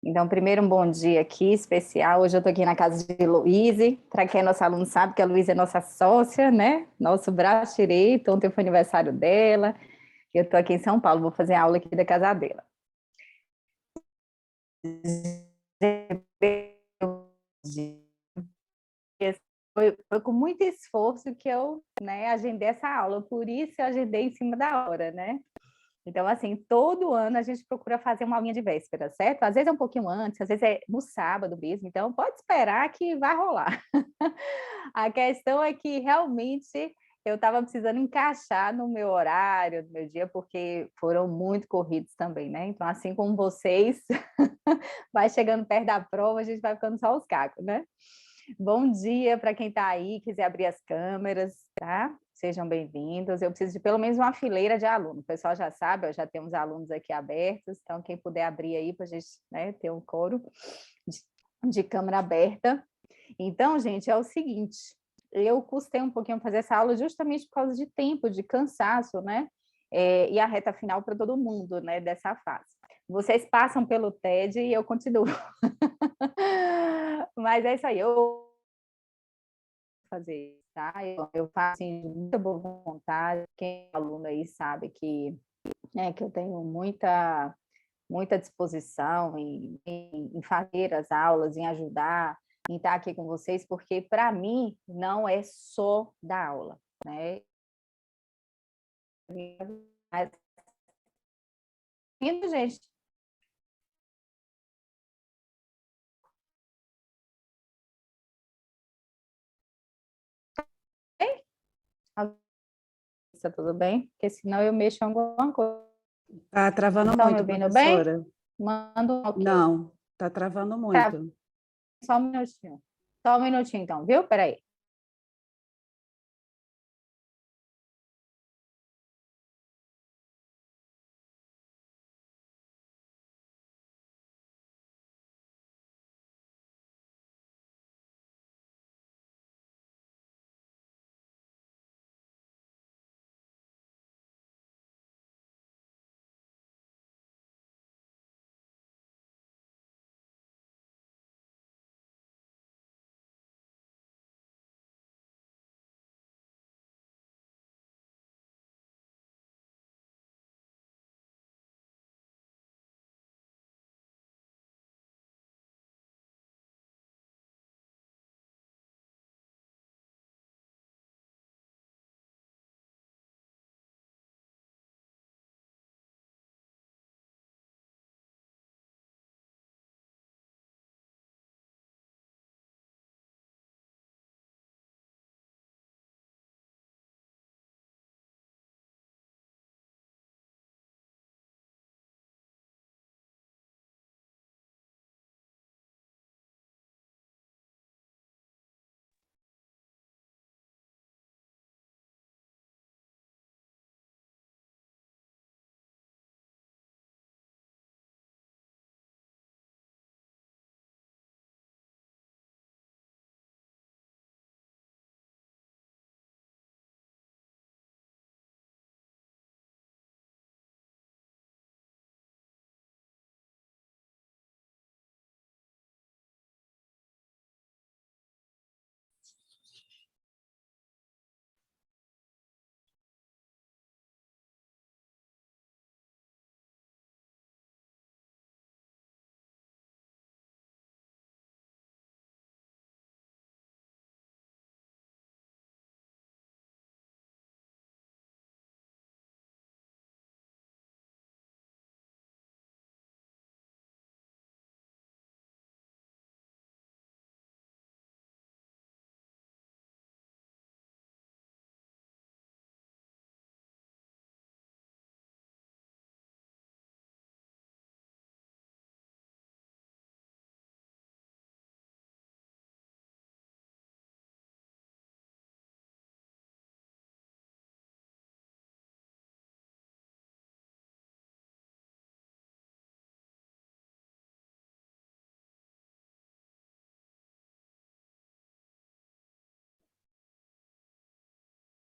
Então, primeiro, um bom dia aqui, especial. Hoje eu estou aqui na casa de Luíse. Para quem é nosso aluno sabe que a Luíse é nossa sócia, né? Nosso braço direito. Ontem foi aniversário dela. Eu estou aqui em São Paulo, vou fazer aula aqui da casa dela. Foi com muito esforço que eu, né, agendei essa aula, por isso eu agendei em cima da hora, né? Então, assim, todo ano a gente procura fazer uma aulinha de véspera, certo? Às vezes é um pouquinho antes, às vezes é no sábado mesmo, então pode esperar que vai rolar. A questão é que realmente eu estava precisando encaixar no meu horário, no meu dia, porque foram muito corridos também, né? Então, assim como vocês, vai chegando perto da prova, a gente vai ficando só os cacos, né? Bom dia para quem está aí, quiser abrir as câmeras, tá? Sejam bem-vindos. Eu preciso de pelo menos uma fileira de alunos. O pessoal já sabe, eu já temos alunos aqui abertos, então quem puder abrir aí para a gente, né, ter um coro de câmera aberta. Então, gente, é o seguinte, eu custei um pouquinho fazer essa aula justamente por causa de tempo, de cansaço, né? E a reta final para todo mundo, né, dessa fase. Vocês passam pelo TED e eu continuo. Mas é isso aí, eu fazer, tá? Eu faço assim, de muita boa vontade. Quem é aluno aí sabe que, né, que eu tenho muita disposição em fazer as aulas, em ajudar, em estar aqui com vocês, porque para mim não é só dar aula, né? Mas, gente, está tudo bem? Porque senão eu mexo em alguma coisa. Tá travando Estão me muito, ouvindo bem? professora. Manda um ok. Não, tá travando Tá, muito. só um minutinho. Só um minutinho, então, viu? Peraí.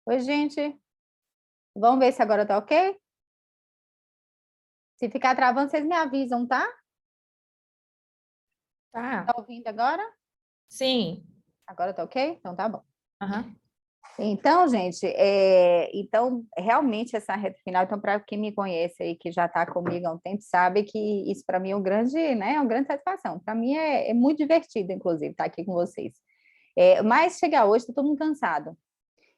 Oi, gente. Vamos ver se agora tá ok? Se ficar travando, vocês me avisam, tá? Tá. Tá ouvindo agora? Sim. Agora tá ok? Então tá bom. Aham. Então, gente, então realmente essa reta final, então para quem me conhece aí, que já está comigo há um tempo, sabe que isso para mim é um grande, né, é uma grande satisfação. Para mim é muito divertido, inclusive, estar aqui com vocês. Mas chegar hoje, está todo mundo cansado.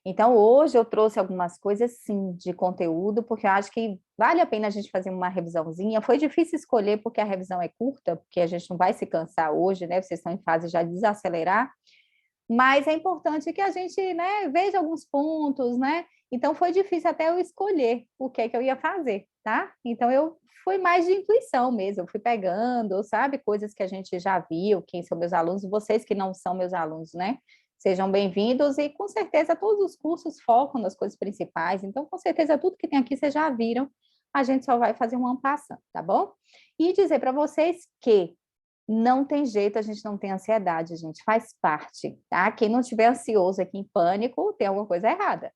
Então, hoje eu trouxe algumas coisas, sim, de conteúdo, porque eu acho que vale a pena a gente fazer uma revisãozinha. Foi difícil escolher, porque a revisão é curta, porque a gente não vai se cansar hoje, né? Vocês estão em fase já de desacelerar, mas é importante que a gente, né, veja alguns pontos, né? Então, foi difícil até eu escolher o que é que eu ia fazer, tá? Então, eu fui mais de intuição mesmo, eu fui pegando, sabe, coisas que a gente já viu, quem são meus alunos, vocês que não são meus alunos, né? Sejam bem-vindos e, com certeza, todos os cursos focam nas coisas principais, então, com certeza, tudo que tem aqui vocês já viram, a gente só vai fazer um ampassando, tá bom? E dizer para vocês que não tem jeito, a gente não tem ansiedade, gente, faz parte, tá? Quem não estiver ansioso aqui em pânico, tem alguma coisa errada,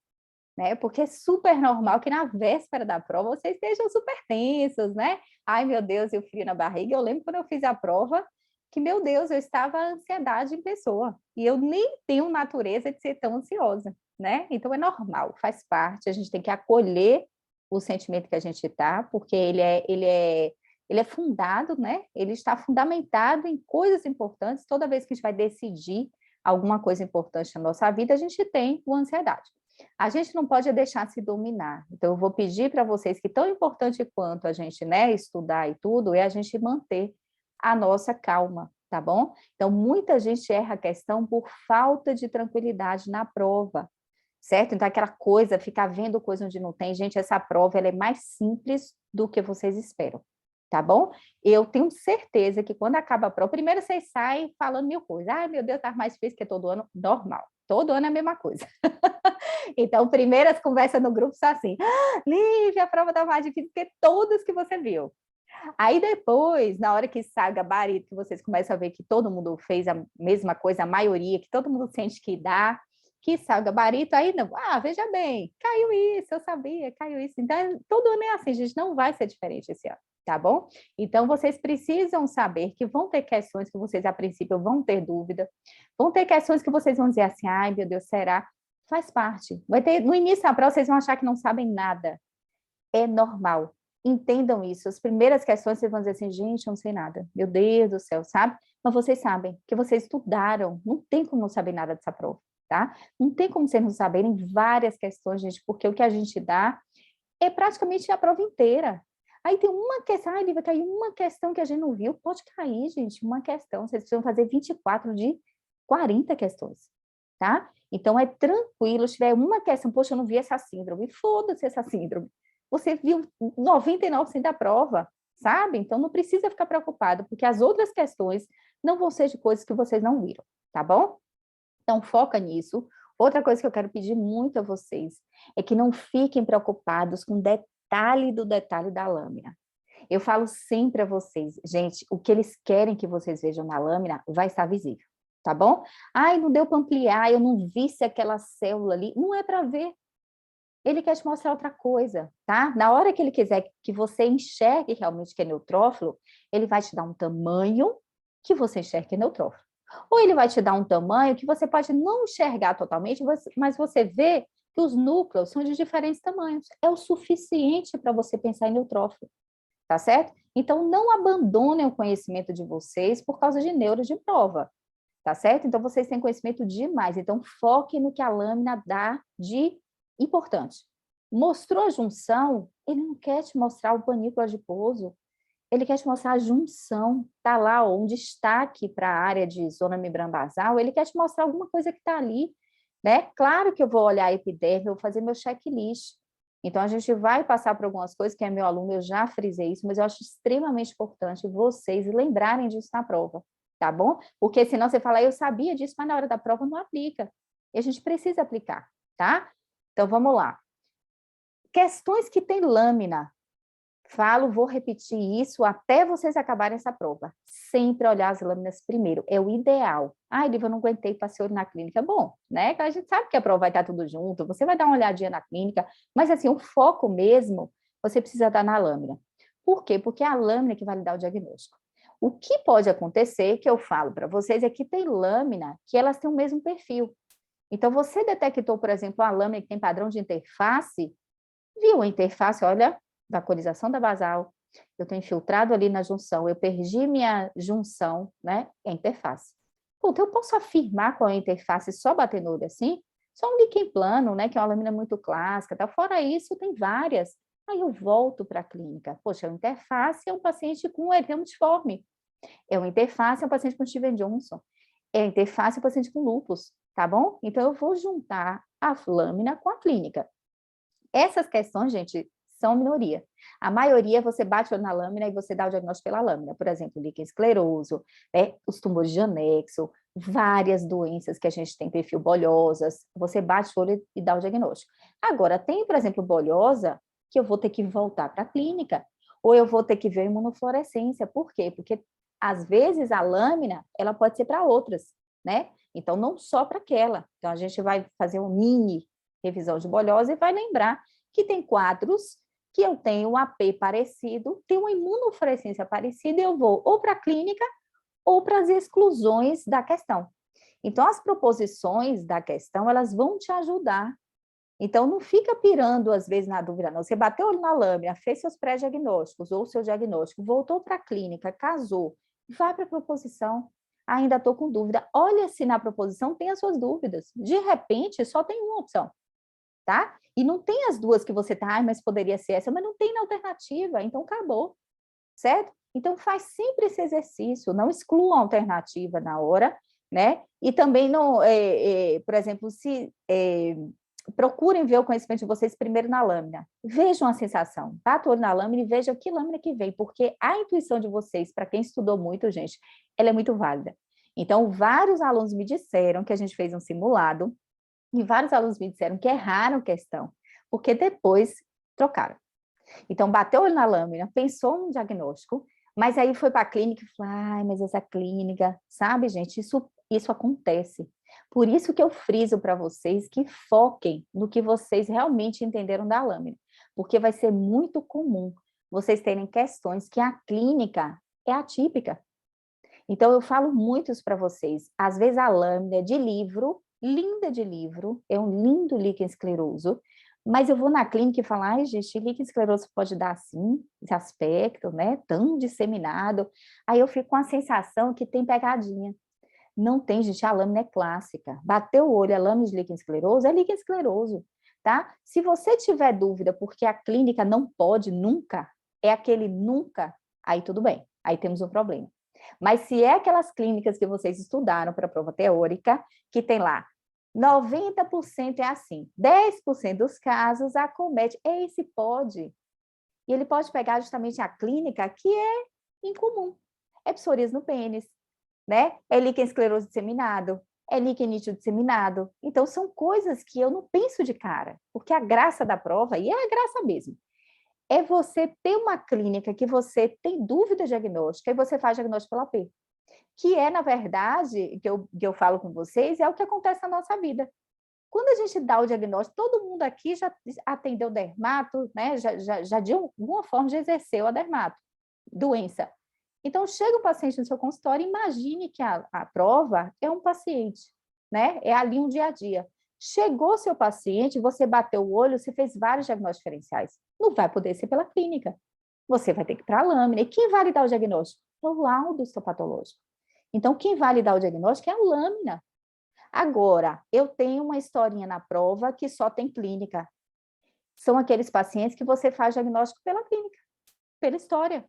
né? Porque é super normal que na véspera da prova vocês estejam super tensos, né? Ai, meu Deus, e o frio na barriga. Eu lembro quando eu fiz a prova, que, meu Deus, eu estava ansiedade em pessoa, e eu nem tenho natureza de ser tão ansiosa, né? Então é normal, faz parte, a gente tem que acolher o sentimento que a gente está, porque ele é fundado, né? Ele está fundamentado em coisas importantes. Toda vez que a gente vai decidir alguma coisa importante na nossa vida, a gente tem uma ansiedade. A gente não pode deixar se dominar. Então, eu vou pedir para vocês que tão importante quanto a gente, né, estudar e tudo, é a gente manter a nossa calma, tá bom? Então, muita gente erra a questão por falta de tranquilidade na prova, certo? Então, aquela coisa, ficar vendo coisa onde não tem. Gente, essa prova, ela é mais simples do que vocês esperam, tá bom? Eu tenho certeza que quando acaba a prova, primeiro vocês saem falando mil coisas. Ai, meu Deus, tá mais difícil que todo ano. Normal. Todo ano é a mesma coisa. Então, primeiras conversas no grupo são assim: Lívia, a prova tá mais difícil que todas que você viu. Aí depois, na hora que sai o gabarito, que vocês começam a ver que todo mundo fez a mesma coisa, a maioria, que todo mundo sente que dá, que sai o gabarito, aí não, veja bem, caiu isso, eu sabia, caiu isso. Então, todo ano é assim, gente, não vai ser diferente esse ano, tá bom? Então, vocês precisam saber que vão ter questões que vocês, a princípio, vão ter dúvida, vão ter questões que vocês vão dizer assim, ai, meu Deus, será? Faz parte. Vai ter, no início da prova, vocês vão achar que não sabem nada. É normal. Entendam isso. As primeiras questões vocês vão dizer assim, gente, eu não sei nada. Meu Deus do céu, sabe? Mas vocês sabem, que vocês estudaram. Não tem como não saber nada dessa prova, tá? Não tem como vocês não saberem várias questões, gente, porque o que a gente dá é praticamente a prova inteira. Aí tem uma questão, vai cair uma questão que a gente não viu. Pode cair, gente, uma questão. Vocês precisam fazer 24 de 40 questões, tá? Então, é tranquilo, se tiver uma questão, poxa, eu não vi essa síndrome, foda-se essa síndrome. Você viu 99% da prova, sabe? Então, não precisa ficar preocupado, porque as outras questões não vão ser de coisas que vocês não viram, tá bom? Então, foca nisso. Outra coisa que eu quero pedir muito a vocês é que não fiquem preocupados com detalhe do detalhe da lâmina. Eu falo sempre a vocês, gente, o que eles querem que vocês vejam na lâmina vai estar visível, tá bom? Ai, não deu para ampliar, eu não vi se aquela célula ali. Não é para ver. Ele quer te mostrar outra coisa, tá? Na hora que ele quiser que você enxergue realmente que é neutrófilo, ele vai te dar um tamanho que você enxergue que é neutrófilo. Ou ele vai te dar um tamanho que você pode não enxergar totalmente, mas você vê que os núcleos são de diferentes tamanhos. É o suficiente para você pensar em neutrófilo, tá certo? Então, não abandonem o conhecimento de vocês por causa de neuro de prova, tá certo? Então, vocês têm conhecimento demais. Então, foquem no que a lâmina dá de importante. Mostrou a junção, ele não quer te mostrar o panículo adiposo, ele quer te mostrar a junção, tá lá, ó, um destaque para a área de zona membrana basal, ele quer te mostrar alguma coisa que está ali, né? Claro que eu vou olhar a epiderme, eu vou fazer meu checklist. Então, a gente vai passar por algumas coisas, que é meu aluno, eu já frisei isso, mas eu acho extremamente importante vocês lembrarem disso na prova, tá bom? Porque senão você fala, eu sabia disso, mas na hora da prova não aplica. E a gente precisa aplicar, tá? Então, vamos lá. Questões que tem lâmina. Vou repetir isso até vocês acabarem essa prova. Sempre olhar as lâminas primeiro. É o ideal. Lívia, eu não aguentei, passei olho na clínica. Bom, né? A gente sabe que a prova vai estar tudo junto, você vai dar uma olhadinha na clínica, mas assim, o foco mesmo, você precisa dar na lâmina. Por quê? Porque é a lâmina que vai lhe dar o diagnóstico. O que pode acontecer, que eu falo para vocês, é que tem lâmina que elas têm o mesmo perfil. Então, você detectou, por exemplo, a lâmina que tem padrão de interface, viu a interface, olha, vaporização da basal, eu tenho infiltrado ali na junção, eu perdi minha junção, né? É a interface. Então, eu posso afirmar qual é a interface só batendo o olho assim? Só um líquen plano, né? Que é uma lâmina muito clássica, tá? Fora isso, tem várias. Aí eu volto para a clínica. Poxa, a interface é um paciente com eritema multiforme. É uma interface, é um paciente com Steven Johnson. É a interface, é um paciente com lúpus, tá bom? Então, eu vou juntar a lâmina com a clínica. Essas questões, gente, são minoria. A maioria, você bate o olho na lâmina e você dá o diagnóstico pela lâmina. Por exemplo, líquen escleroso, né? Os tumores de anexo, várias doenças que a gente tem, perfil bolhosas, você bate o olho e dá o diagnóstico. Agora, tem, por exemplo, bolhosa, que eu vou ter que voltar para a clínica, ou eu vou ter que ver imunofluorescência. Por quê? Porque, às vezes, a lâmina, ela pode ser para outras, né? Então, não só para aquela. Então, a gente vai fazer um mini revisão de bolhosa e vai lembrar que tem quadros que eu tenho um AP parecido, tenho uma imunofluorescência parecida, e eu vou ou para a clínica ou para as exclusões da questão. Então, as proposições da questão, elas vão te ajudar. Então, não fica pirando, às vezes, na dúvida, não. Você bateu o olho na lâmina, fez seus pré-diagnósticos ou seu diagnóstico, voltou para a clínica, casou, vai para a proposição. Ainda estou com dúvida. Olha se na proposição tem as suas dúvidas. De repente, só tem uma opção, tá? E não tem as duas que você tá, mas poderia ser essa, mas não tem na alternativa, então acabou, certo? Então faz sempre esse exercício, não exclua a alternativa na hora, né? E também não, por exemplo, se procurem ver o conhecimento de vocês primeiro na lâmina, vejam a sensação, bata o olho na lâmina e vejam que lâmina que vem, porque a intuição de vocês, para quem estudou muito, gente, ela é muito válida. Então, vários alunos me disseram que a gente fez um simulado, e vários alunos me disseram que erraram questão, porque depois trocaram. Então, bateu o olho na lâmina, pensou no diagnóstico, mas aí foi para a clínica e falou, ai, mas essa clínica, sabe, gente, isso acontece. Por isso que eu friso para vocês que foquem no que vocês realmente entenderam da lâmina, porque vai ser muito comum vocês terem questões que a clínica é atípica. Então, eu falo muito isso para vocês. Às vezes, a lâmina é de livro, linda de livro, é um lindo líquen escleroso, mas eu vou na clínica e falo, ai, gente, líquen escleroso pode dar assim, esse aspecto, né, tão disseminado. Aí eu fico com a sensação que tem pegadinha. Não tem, gente, a lâmina é clássica. Bateu o olho, a lâmina de líquen escleroso, é líquen escleroso, tá? Se você tiver dúvida porque a clínica não pode nunca, é aquele nunca, aí tudo bem, aí temos um problema. Mas se é aquelas clínicas que vocês estudaram para a prova teórica, que tem lá 90% é assim, 10% dos casos acomete, esse pode. E ele pode pegar justamente a clínica que é incomum. É psoríase no pênis, né? É líquen escleroso disseminado, é líquen nítido disseminado. Então, são coisas que eu não penso de cara, porque a graça da prova, e é a graça mesmo, é você ter uma clínica que você tem dúvida diagnóstica e você faz diagnóstico pela AP. Que é, na verdade, que eu falo com vocês, é o que acontece na nossa vida. Quando a gente dá o diagnóstico, todo mundo aqui já atendeu dermato, né? Já de alguma forma já exerceu a dermato, doença. Então, chega o paciente no seu consultório, imagine que a prova é um paciente, né? É ali um dia a dia. Chegou seu paciente, você bateu o olho, você fez vários diagnósticos diferenciais. Não vai poder ser pela clínica. Você vai ter que ir para a lâmina. E quem vai lhe dar o diagnóstico? É o laudo histopatológico. Então, quem vai lhe dar o diagnóstico é a lâmina. Agora, eu tenho uma historinha na prova que só tem clínica. São aqueles pacientes que você faz diagnóstico pela clínica, pela história.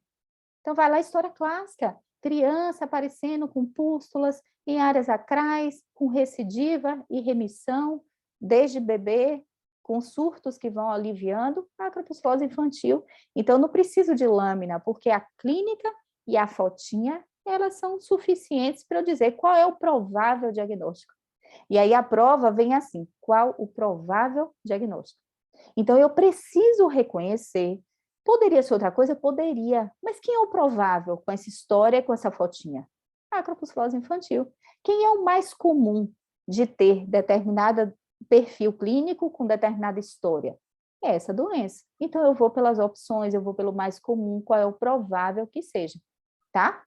Então, vai lá a história clássica. Criança aparecendo com pústulas em áreas acrais, com recidiva e remissão, desde bebê, com surtos que vão aliviando, a acropostrose infantil. Então, não preciso de lâmina, porque a clínica e a fotinha, elas são suficientes para eu dizer qual é o provável diagnóstico. E aí a prova vem assim, qual o provável diagnóstico? Então, eu preciso reconhecer. Poderia ser outra coisa? Poderia. Mas quem é o provável com essa história, com essa fotinha? A acropostrose infantil. Quem é o mais comum de ter determinado perfil clínico com determinada história? É essa doença. Então, eu vou pelas opções, eu vou pelo mais comum, qual é o provável que seja, tá?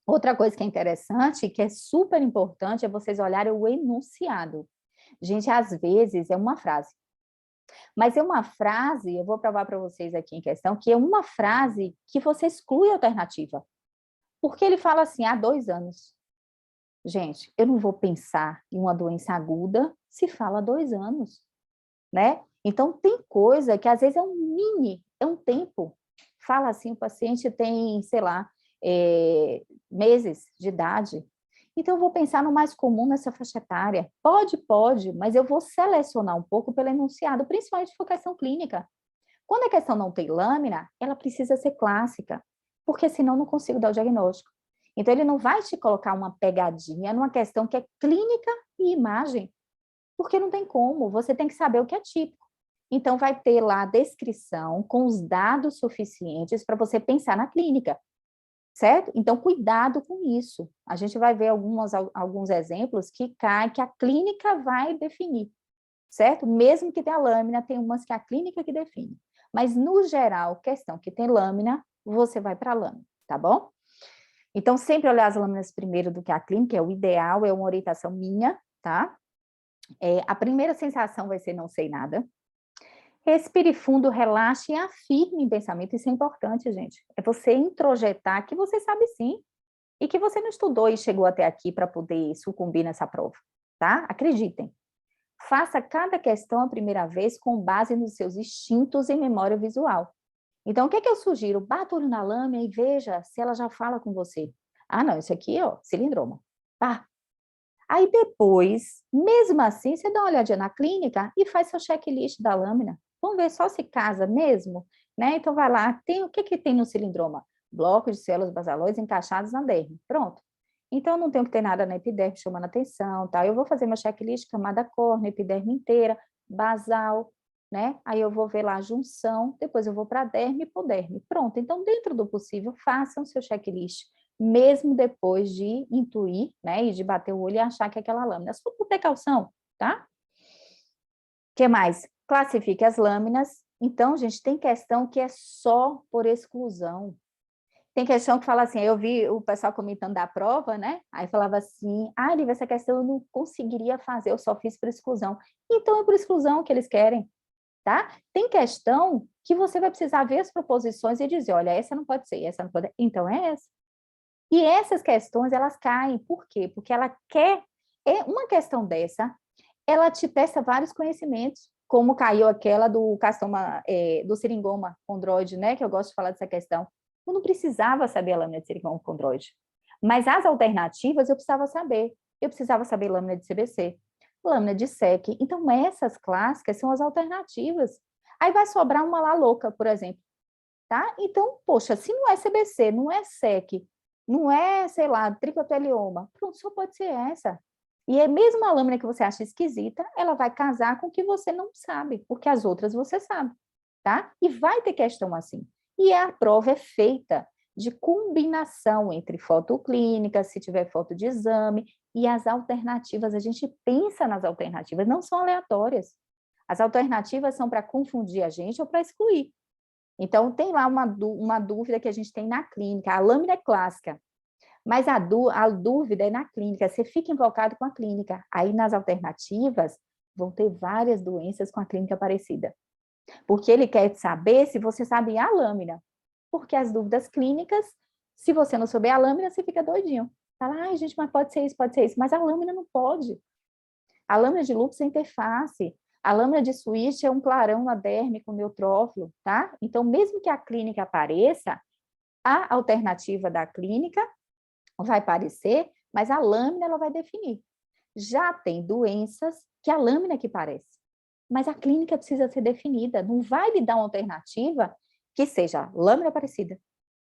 Outra coisa que é interessante, que é super importante, é vocês olharem o enunciado. Gente, às vezes é uma frase. Mas é uma frase, eu vou provar para vocês aqui em questão, que é uma frase que você exclui a alternativa. Porque ele fala assim, há 2 anos. Gente, eu não vou pensar em uma doença aguda se fala há 2 anos, né? Então, tem coisa que às vezes é é um tempo. Fala assim, o paciente tem, sei lá, meses de idade. Então, eu vou pensar no mais comum nessa faixa etária. Pode, mas eu vou selecionar um pouco pelo enunciado, principalmente se for questão clínica. Quando a questão não tem lâmina, ela precisa ser clássica, porque senão eu não consigo dar o diagnóstico. Então, ele não vai te colocar uma pegadinha numa questão que é clínica e imagem, porque não tem como, você tem que saber o que é típico. Então, vai ter lá a descrição com os dados suficientes para você pensar na clínica, certo? Então, cuidado com isso. A gente vai ver alguns exemplos que a clínica vai definir, certo? Mesmo que tenha lâmina, tem umas que a clínica que define. Mas, no geral, questão que tem lâmina, você vai para a lâmina, tá bom? Então, sempre olhar as lâminas primeiro do que a clínica, é o ideal, é uma orientação minha, tá? A primeira sensação vai ser não sei nada. Respire fundo, relaxe e afirme em pensamento. Isso é importante, gente. É você introjetar que você sabe sim e que você não estudou e chegou até aqui para poder sucumbir nessa prova, tá? Acreditem. Faça cada questão a primeira vez com base nos seus instintos e memória visual. Então, o que é que eu sugiro? Bata o olho na lâmina e veja se ela já fala com você. Ah, não, isso aqui, ó, cilindroma. Pá. Aí depois, mesmo assim, você dá uma olhadinha na clínica e faz seu checklist da lâmina. Vamos ver só se casa mesmo, né? Então, vai lá, o que tem no cilindroma? Bloco de células basaloides encaixadas na derme. Pronto. Então, não tenho que ter nada na epiderme chamando atenção, tá? Eu vou fazer meu checklist, camada córnea, epiderme inteira, basal, né? Aí eu vou ver lá a junção, depois eu vou para a derme e hipoderme. Pronto. Então, dentro do possível, façam seu checklist, mesmo depois de intuir, né? E de bater o olho e achar que é aquela lâmina. Só por precaução, tá? O que mais? Classifique as lâminas. Então, gente, tem questão que é só por exclusão. Tem questão que fala assim, eu vi o pessoal comentando da prova, né? Aí falava assim, Lívia, essa questão eu não conseguiria fazer, eu só fiz por exclusão. Então, é por exclusão que eles querem, tá? Tem questão que você vai precisar ver as proposições e dizer, olha, essa não pode ser, essa não pode, então é essa. E essas questões, elas caem, por quê? Porque ela quer, uma questão dessa, ela te testa vários conhecimentos, como caiu aquela do castoma, do seringoma condroide, né? Que eu gosto de falar dessa questão. Eu não precisava saber a lâmina de seringoma condroide, mas as alternativas eu precisava saber. Eu precisava saber lâmina de CBC, lâmina de SEC. Então, essas clássicas são as alternativas. Aí vai sobrar uma lá louca, por exemplo, tá? Então, poxa, se não é CBC, não é SEC, não é, sei lá, tricotelioma, pronto, só pode ser essa. E é mesmo a lâmina que você acha esquisita, ela vai casar com o que você não sabe, porque as outras você sabe, tá? E vai ter questão assim. E a prova é feita de combinação entre foto clínica, se tiver foto de exame, e as alternativas, a gente pensa nas alternativas, não são aleatórias. As alternativas são para confundir a gente ou para excluir. Então, tem lá uma dúvida que a gente tem na clínica, a lâmina é clássica, mas a dúvida é na clínica, você fica invocado com a clínica. Aí, nas alternativas, vão ter várias doenças com a clínica parecida. Porque ele quer saber se você sabe a lâmina. Porque as dúvidas clínicas, se você não souber a lâmina, você fica doidinho. Fala, ai, gente, mas pode ser isso. Mas a lâmina não pode. A lâmina de lúpus é interface. A lâmina de Swift é um clarão na derme com neutrófilo, tá? Então, mesmo que a clínica apareça, a alternativa da clínica vai aparecer, mas a lâmina ela vai definir. Já tem doenças que a lâmina que parece, mas a clínica precisa ser definida, não vai lhe dar uma alternativa que seja lâmina parecida,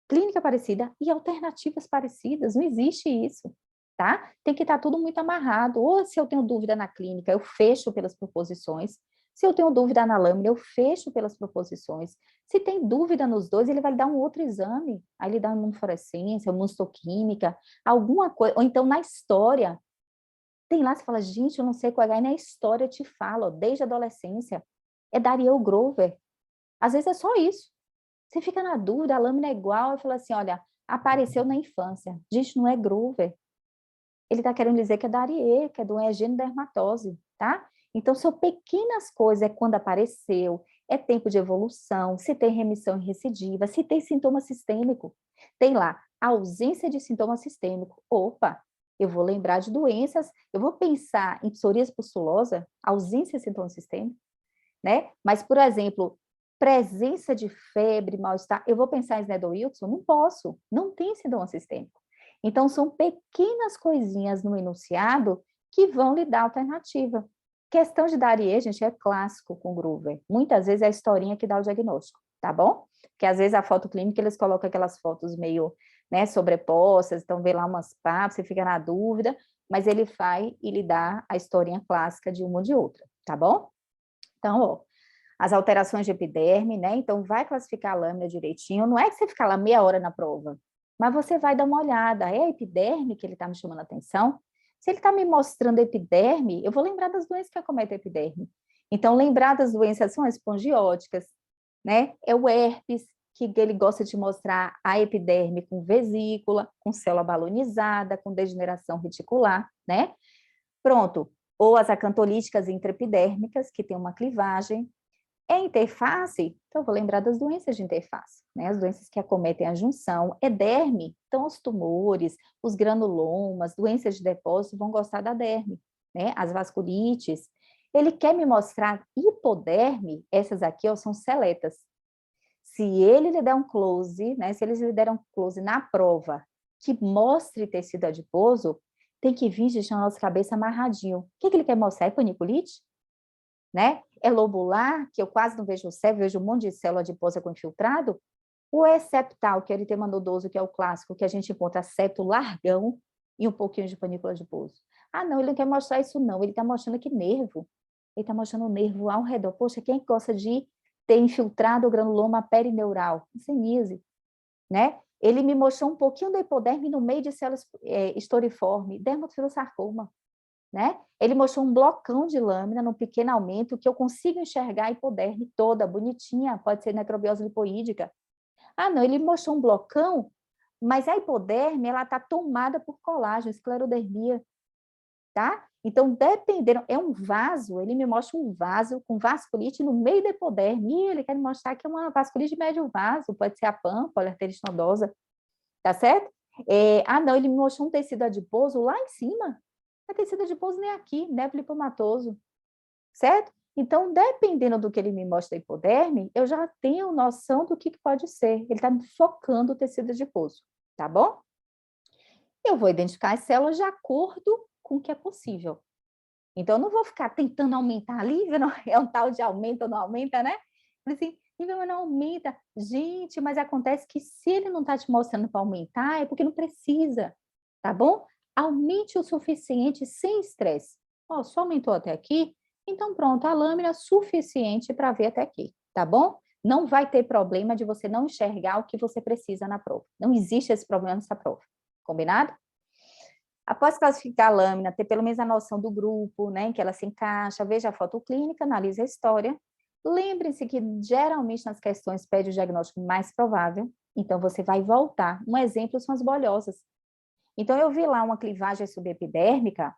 clínica parecida e alternativas parecidas, não existe isso, tá? Tem que estar tudo muito amarrado, ou se eu tenho dúvida na clínica, eu fecho pelas proposições, se eu tenho dúvida na lâmina, eu fecho pelas proposições. Se tem dúvida nos dois, ele vai dar um outro exame. Aí ele dá uma imunofluorescência, imunistoquímica, alguma coisa. Ou então, na história, tem lá, você fala, gente, eu não sei qual é, e na história eu te falo, ó, desde a adolescência, é Dariel Grover. Às vezes é só isso. Você fica na dúvida, a lâmina é igual, eu falo assim, olha, Apareceu na infância. Gente, não é Groover. Ele está querendo dizer que é da Arie, que é do egenodermatose, tá? Então, são pequenas coisas, é quando apareceu, é tempo de evolução, se tem remissão e recidiva, se tem sintoma sistêmico. Tem lá, ausência de sintoma sistêmico. Opa, eu vou lembrar de doenças, eu vou pensar em psoríase pustulosa, ausência de sintoma sistêmico, né? Mas, por exemplo, presença de febre, mal-estar, eu vou pensar em Sneddon-Wilson? Não posso, não tem sintoma sistêmico. Então, são pequenas coisinhas no enunciado que vão lhe dar alternativa. Questão de Darie, gente, é clássico com Groover. Muitas vezes é a historinha que dá o diagnóstico, tá bom? Porque às vezes a foto clínica, eles colocam aquelas fotos meio, né, sobrepostas, então vê lá umas papas, você fica na dúvida, mas ele vai e lhe dá a historinha clássica de uma ou de outra, tá bom? Então, ó, as alterações de epiderme, né? Então, vai classificar a lâmina direitinho. Não é que você ficar lá meia hora na prova, mas você vai dar uma olhada. É a epiderme que ele está me chamando a atenção? Se ele está me mostrando epiderme, eu vou lembrar das doenças que acometem a epiderme. Então, lembrar das doenças são as espongióticas, né? É o herpes, que ele gosta de mostrar a epiderme com vesícula, com célula balonizada, com degeneração reticular, né? Pronto. Ou as acantolíticas intraepidérmicas, que tem uma clivagem. É interface, então eu vou lembrar das doenças de interface, né? As doenças que acometem a junção. Derme, então os tumores, os granulomas, doenças de depósito vão gostar da derme, né? As vasculites. Ele quer me mostrar hipoderme, essas aqui ó, são seletas. Se ele lhe der um close, né? Se eles lhe deram um close na prova que mostre tecido adiposo, tem que vir, gente, na nossa cabeça amarradinho. O que ele quer mostrar? É paniculite? Né? É lobular, que eu quase não vejo o cérebro, vejo um monte de célula adiposa com infiltrado, ou é septal, que é eritema nodoso, que é o clássico, que a gente encontra septo largão e um pouquinho de panícula adiposo. Ah, não, ele não quer mostrar isso não, ele está mostrando aqui nervo, ele está mostrando o nervo ao redor. Poxa, quem gosta de ter infiltrado o granuloma perineural? Senise, né? Ele me mostrou um pouquinho da hipoderme no meio de células historiforme, dermatofibrosarcoma. Né? Ele mostrou um blocão de lâmina num pequeno aumento que eu consigo enxergar a hipoderme toda, bonitinha, pode ser necrobiose lipoídica. Ah, não, ele mostrou um blocão, mas a hipoderme, ela está tomada por colágeno, esclerodermia, tá? Então, dependendo, é um vaso, ele me mostra um vaso com vasculite no meio da hipoderme, e ele quer me mostrar que é uma vasculite de médio vaso, pode ser a PAN, poliarterite nodosa, tá certo? Ah, não, ele me mostrou um tecido adiposo lá em cima, a tecido adiposo nem aqui, névoa lipomatoso, certo? Então, dependendo do que ele me mostra da hipoderme, eu já tenho noção do que pode ser. Ele está me focando o tecido adiposo, tá bom? Eu vou identificar as células de acordo com o que é possível. Então, eu não vou ficar tentando aumentar ali, é um tal de aumenta ou não aumenta, né? Assim, nível não aumenta. Gente, mas acontece que se ele não está te mostrando para aumentar, é porque não precisa, tá bom? Aumente o suficiente sem estresse. Ó, só aumentou até aqui? Então, pronto, a lâmina é suficiente para ver até aqui, tá bom? Não vai ter problema de você não enxergar o que você precisa na prova. Não existe esse problema nessa prova. Combinado? Após classificar a lâmina, ter pelo menos a noção do grupo, né, em que ela se encaixa, veja a foto clínica, analise a história. Lembre-se que, geralmente, nas questões pede o diagnóstico mais provável, então você vai voltar. Um exemplo são as bolhosas. Então, eu vi lá uma clivagem subepidérmica,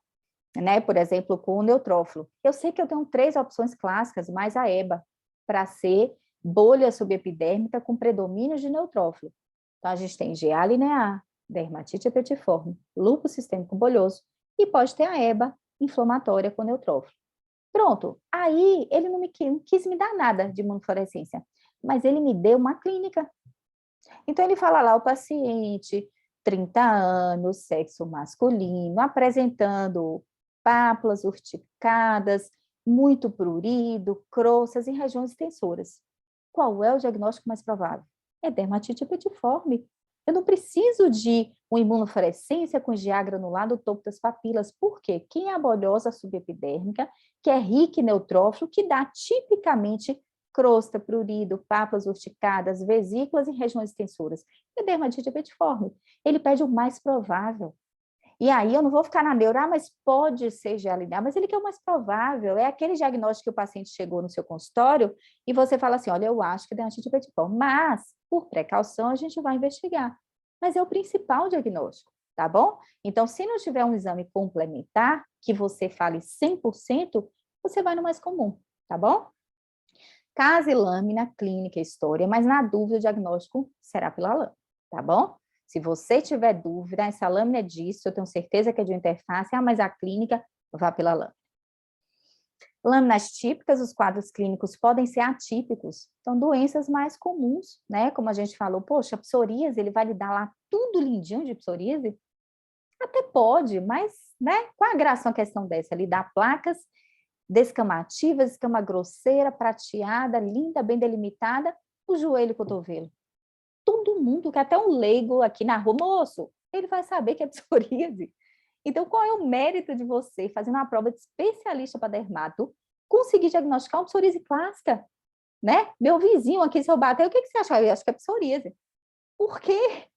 né, por exemplo, com o neutrófilo. Eu sei que eu tenho 3 opções clássicas, mais a EBA, para ser bolha subepidérmica com predomínio de neutrófilo. Então, a gente tem GA linear, dermatite epitiforme, lúpus sistêmico bolhoso, e pode ter a EBA inflamatória com neutrófilo. Pronto, aí ele não quis me dar nada de imunofluorescência, mas ele me deu uma clínica. Então, ele fala lá, o paciente, 30 anos, sexo masculino, apresentando pápulas urticadas, muito prurido, croças e regiões extensoras. Qual é o diagnóstico mais provável? É dermatite epitiforme. Eu não preciso de uma imunofluorescência com GA granulado no topo das papilas. Por quê? Quem é a bolhosa subepidérmica, que é rica em neutrófilo, que dá tipicamente crosta, prurido, pápulas urticadas, vesículas e regiões extensoras. E dermatite epitiforme. Ele pede o mais provável. E aí eu não vou ficar na neura, mas pode ser GA linear, mas ele quer o mais provável. É aquele diagnóstico que o paciente chegou no seu consultório e você fala assim, olha, eu acho que é dermatite epitiforme, mas, por precaução, a gente vai investigar. mas é o principal diagnóstico, tá bom? Então, se não tiver um exame complementar, que você fale 100%, você vai no mais comum, tá bom? Caso e lâmina, clínica, história, mas na dúvida o diagnóstico será pela lâmina, tá bom? Se você tiver dúvida, essa lâmina é disso, eu tenho certeza que é de interface, mas a clínica, vá pela lâmina. Lâminas típicas, os quadros clínicos podem ser atípicos, então doenças mais comuns, né? Como a gente falou, poxa, psoríase, ele vai lhe dar lá tudo lindinho de psoríase? Até pode, mas, né? Qual a graça uma questão dessa? Ele dá placas descamativas, escama grosseira, prateada, linda, bem delimitada, o joelho e o cotovelo. Todo mundo, que até um leigo aqui na rua, moço, ele vai saber que é psoríase. Então, qual é o mérito de você, fazendo uma prova de especialista para dermato, conseguir diagnosticar uma psoríase clássica, né? Meu vizinho aqui, se eu bater, o que você acha? Eu acho que é psoríase. Por quê?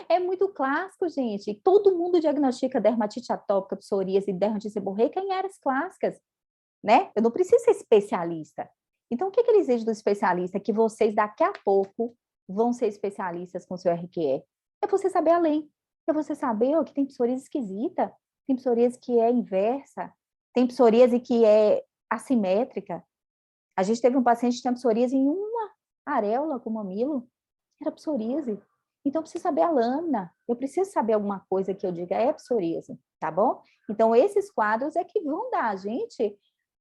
É muito clássico, gente. Todo mundo diagnostica dermatite atópica, psoríase, dermatite seborreica em áreas clássicas, né? Eu não preciso ser especialista. Então, o que ele exige do especialista? Que vocês, daqui a pouco, vão ser especialistas com o seu RQE. É você saber além. É você saber que tem psoríase esquisita, tem psoríase que é inversa, tem psoríase que é assimétrica. A gente teve um paciente que tinha psoríase em uma areola com o mamilo, era psoríase. Então, eu preciso saber a lâmina, eu preciso saber alguma coisa que eu diga é psoríase, tá bom? Então, esses quadros é que vão dar a gente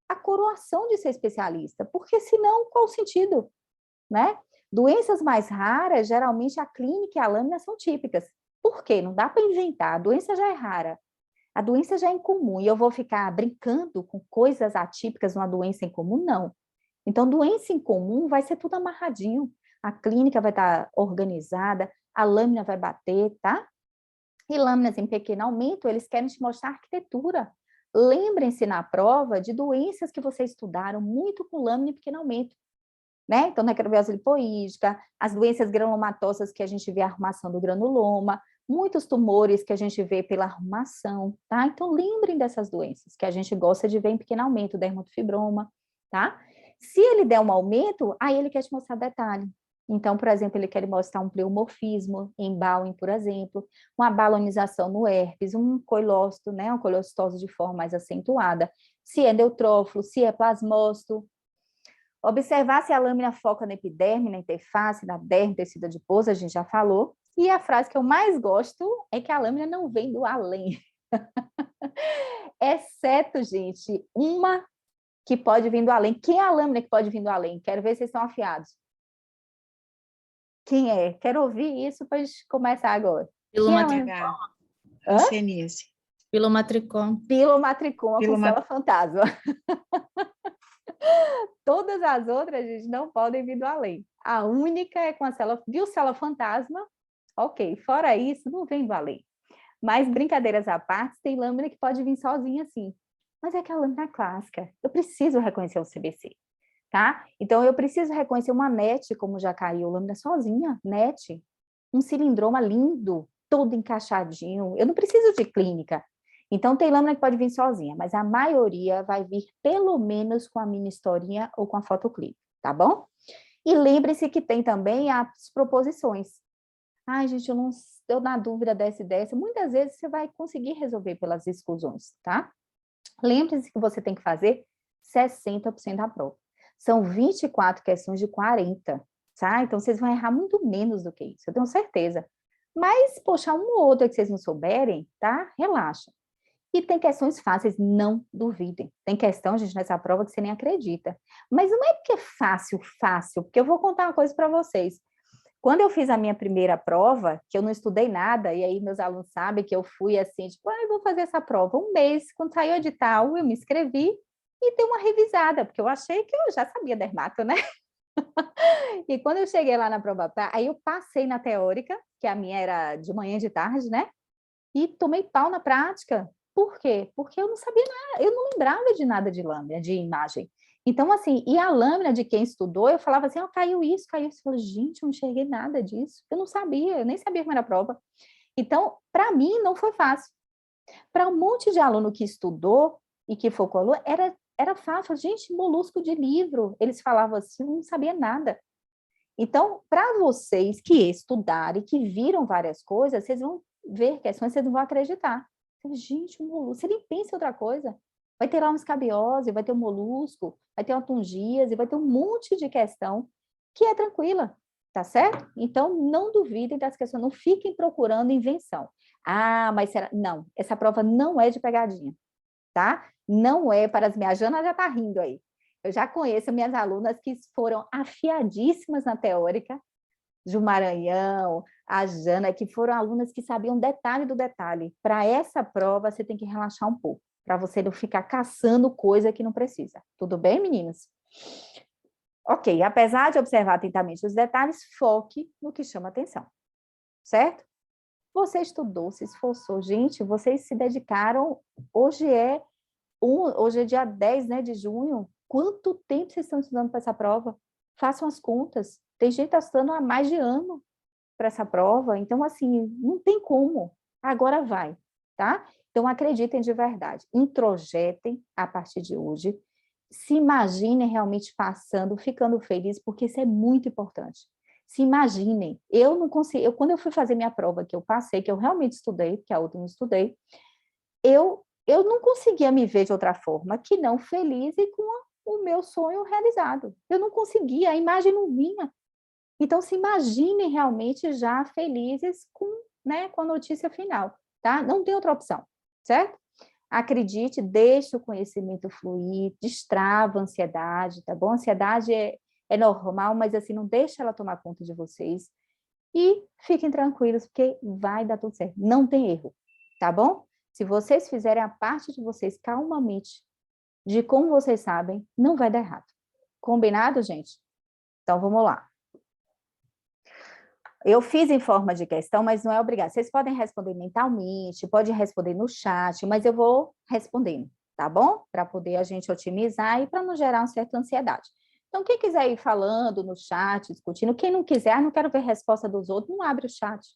a coroação de ser especialista, porque senão, qual o sentido, né? Doenças mais raras, geralmente a clínica e a lâmina são típicas. Por quê? Não dá para inventar, a doença já é rara, a doença já é incomum, e eu vou ficar brincando com coisas atípicas numa doença incomum? Não. Então, doença incomum vai ser tudo amarradinho, a clínica vai estar organizada, a lâmina vai bater, tá? E lâminas em pequeno aumento, eles querem te mostrar arquitetura. Lembrem-se na prova de doenças que vocês estudaram muito com lâmina em pequeno aumento, né? Então, necrobiose lipoídica, as doenças granulomatosas que a gente vê a arrumação do granuloma, muitos tumores que a gente vê pela arrumação, tá? Então, lembrem dessas doenças que a gente gosta de ver em pequeno aumento, dermatofibroma, tá? Se ele der um aumento, aí ele quer te mostrar detalhe. Então, por exemplo, ele quer mostrar um pleomorfismo em Bowing, por exemplo, uma balonização no herpes, um coilócito, né, uma coilostose de forma mais acentuada, se é neutrófilo, se é plasmócito. Observar se a lâmina foca na epiderme, na interface, na derme, tecido adiposo, a gente já falou. E a frase que eu mais gosto é que a lâmina não vem do além. Exceto, gente, uma que pode vir do além. Quem é a lâmina que pode vir do além? Quero ver se vocês estão afiados. Quem é? Quero ouvir isso para a gente começar agora. Pilomatricom. Hanseníase. Pilomatricom. Pilomatricoma com célula fantasma. Todas as outras, gente, não podem vir do além. A única é com a célula, viu célula fantasma? Ok, fora isso, não vem do além. Mas, brincadeiras à parte, tem lâmina que pode vir sozinha, sim. Mas é aquela lâmina clássica. Eu preciso reconhecer o CBC, tá? Então, eu preciso reconhecer uma NET, como já caiu, lâmina sozinha, NET. Um cilindroma lindo, todo encaixadinho. Eu não preciso de clínica. Então, tem lâmina que pode vir sozinha, mas a maioria vai vir pelo menos com a mini historinha ou com a fotoclínica, tá bom? E lembre-se que tem também as proposições. Ai, gente, eu na dúvida dessa e dessa. Muitas vezes você vai conseguir resolver pelas exclusões, tá? Lembre-se que você tem que fazer 60% da prova. São 24 questões de 40, tá? Então, vocês vão errar muito menos do que isso, eu tenho certeza. Mas, poxa, um ou outro que vocês não souberem, tá? Relaxa. E tem questões fáceis, não duvidem. Tem questão, gente, nessa prova que você nem acredita. Mas não é porque é fácil, porque eu vou contar uma coisa para vocês. Quando eu fiz a minha primeira prova, que eu não estudei nada, e aí meus alunos sabem que eu fui assim, tipo, eu vou fazer essa prova um mês, quando saiu o edital, eu me inscrevi e dei uma revisada, porque eu achei que eu já sabia dermato, né? E quando eu cheguei lá na prova, aí eu passei na teórica, que a minha era de manhã e de tarde, né? E tomei pau na prática. Por quê? Porque eu não sabia nada, eu não lembrava de nada de lâmina, de imagem. Então, assim, e a lâmina de quem estudou, eu falava assim, caiu isso, caiu isso. Eu falei, gente, eu não enxerguei nada disso. Eu não sabia, eu nem sabia como era a prova. Então, para mim, não foi fácil. Para um monte de aluno que estudou e que focou aluno, era fácil. Gente, molusco de livro. Eles falavam assim, eu não sabia nada. Então, para vocês que estudarem, que viram várias coisas, vocês vão ver questões, vocês não vão acreditar. Gente, um molusco, você nem pensa em outra coisa. Vai ter lá uma escabiose, vai ter um molusco, vai ter uma tungíase, vai ter um monte de questão que é tranquila, tá certo? Então, não duvidem das questões, não fiquem procurando invenção. Ah, mas será? Não, essa prova não é de pegadinha, tá? Não é para as minhas... A Jana já está rindo aí. Eu já conheço minhas alunas que foram afiadíssimas na teórica, de Maranhão, a Jana, que foram alunas que sabiam detalhe do detalhe. Para essa prova, você tem que relaxar um pouco, para você não ficar caçando coisa que não precisa. Tudo bem, meninas? Ok, apesar de observar atentamente os detalhes, foque no que chama atenção, certo? Você estudou, se esforçou. Gente, vocês se dedicaram. Hoje é dia 10, né, de junho. Quanto tempo vocês estão estudando para essa prova? Façam as contas. Tem gente que está estudando há mais de ano para essa prova. Então, assim, não tem como. Agora vai, tá? Então, acreditem de verdade. Introjetem a partir de hoje. Se imaginem realmente passando, ficando feliz, porque isso é muito importante. Se imaginem. Eu não consegui... quando eu fui fazer minha prova, que eu passei, que eu realmente estudei, porque a outra não estudei, eu não conseguia me ver de outra forma que não feliz e com o meu sonho realizado. Eu não conseguia, a imagem não vinha. Então, se imaginem realmente já felizes com, né, com a notícia final, tá? Não tem outra opção, certo? Acredite, deixe o conhecimento fluir, destrava a ansiedade, tá bom? A ansiedade é normal, mas assim, não deixa ela tomar conta de vocês. E fiquem tranquilos, porque vai dar tudo certo. Não tem erro, tá bom? Se vocês fizerem a parte de vocês calmamente, de como vocês sabem, não vai dar errado. Combinado, gente? Então, vamos lá. Eu fiz em forma de questão, mas não é obrigado. Vocês podem responder mentalmente, podem responder no chat, mas eu vou respondendo, tá bom? Para poder a gente otimizar e para não gerar uma certa ansiedade. Então, quem quiser ir falando no chat, discutindo, quem não quiser, não quero ver resposta dos outros, não abre o chat.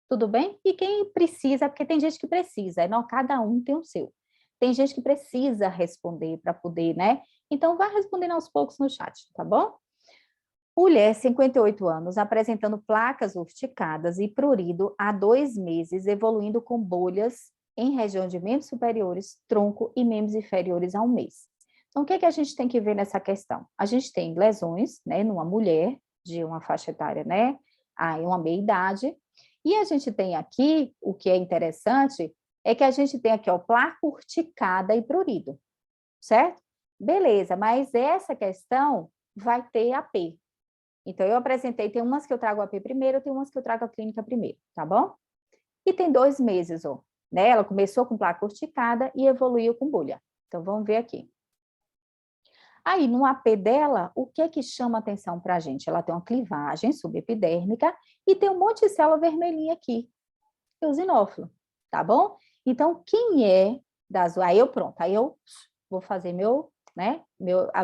Tudo bem? E quem precisa, porque tem gente que precisa, não, cada um tem o seu. Tem gente que precisa responder para poder, né? Então, vai respondendo aos poucos no chat, tá bom? Mulher, 58 anos, apresentando placas urticadas e prurido há 2 meses, evoluindo com bolhas em região de membros superiores, tronco e membros inferiores há 1 mês. Então, o que é que a gente tem que ver nessa questão? A gente tem lesões, né, numa mulher de uma faixa etária, né, em uma meia-idade, e a gente tem aqui, o que é interessante, é que a gente tem aqui, ó, placa urticada e prurido, certo? Beleza, mas essa questão vai ter AP. Então, eu apresentei, tem umas que eu trago a AP primeiro, tem umas que eu trago a clínica primeiro, tá bom? E tem 2 meses, ó, né? Ela começou com placa urticada e evoluiu com bolha. Então, vamos ver aqui. Aí, no AP dela, o que é que chama atenção para a gente? Ela tem uma clivagem subepidérmica e tem um monte de célula vermelhinha aqui, eosinófilo, tá bom? Então, quem é das... Aí eu, pronto, aí eu vou fazer né?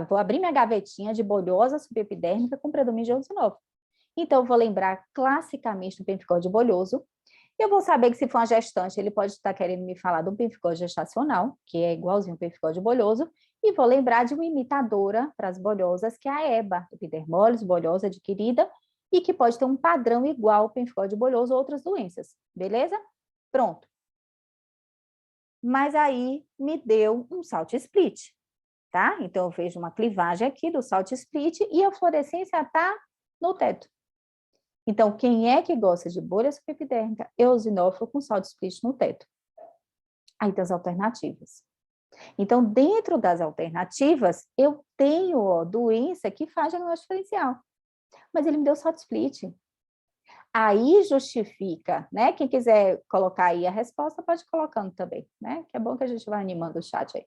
Vou abrir minha gavetinha de bolhosa subepidérmica com predomínio de eosinófilo. Então, eu vou lembrar classicamente do pempicose bolhoso. Eu vou saber que se for uma gestante, ele pode estar querendo me falar do pempicose gestacional, que é igualzinho ao pempicose bolhoso, e vou lembrar de uma imitadora para as bolhosas, que é a EBA, epidermólise bolhosa adquirida, e que pode ter um padrão igual ao pempicose bolhoso ou outras doenças, beleza? Pronto. Mas aí me deu um salt split, tá? Então, eu vejo uma clivagem aqui do salt split e a fluorescência está no teto. Então, quem é que gosta de bolha subepidérmica, eosinófilo com salt split no teto? Aí tem as alternativas. Então, dentro das alternativas, eu tenho, ó, doença que faz diagnóstico diferencial. Mas ele me deu salt split. Aí justifica, né? Quem quiser colocar aí a resposta, pode ir colocando também, né? Que é bom que a gente vai animando o chat aí.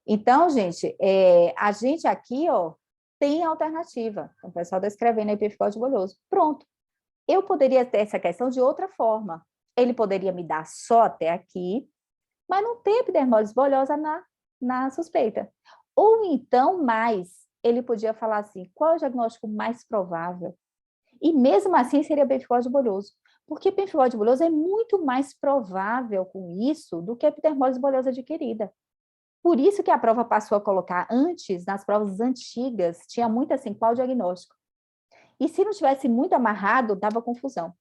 Então, gente, a gente aqui, ó, tem alternativa. Então, o pessoal está escrevendo aí pempicose bolhoso. Pronto. Eu poderia ter essa questão de outra forma. Ele poderia me dar só até aqui, mas não tem epidermólise bolhosa na suspeita. Ou então, ele podia falar assim, qual é o diagnóstico mais provável? E mesmo assim seria pempicose bolhoso, porque pempicose bolhoso é muito mais provável com isso do que a epidermólise bolhosa adquirida. Por isso que a prova passou a colocar antes, nas provas antigas, tinha muito assim, qual o diagnóstico? E se não tivesse muito amarrado, dava confusão.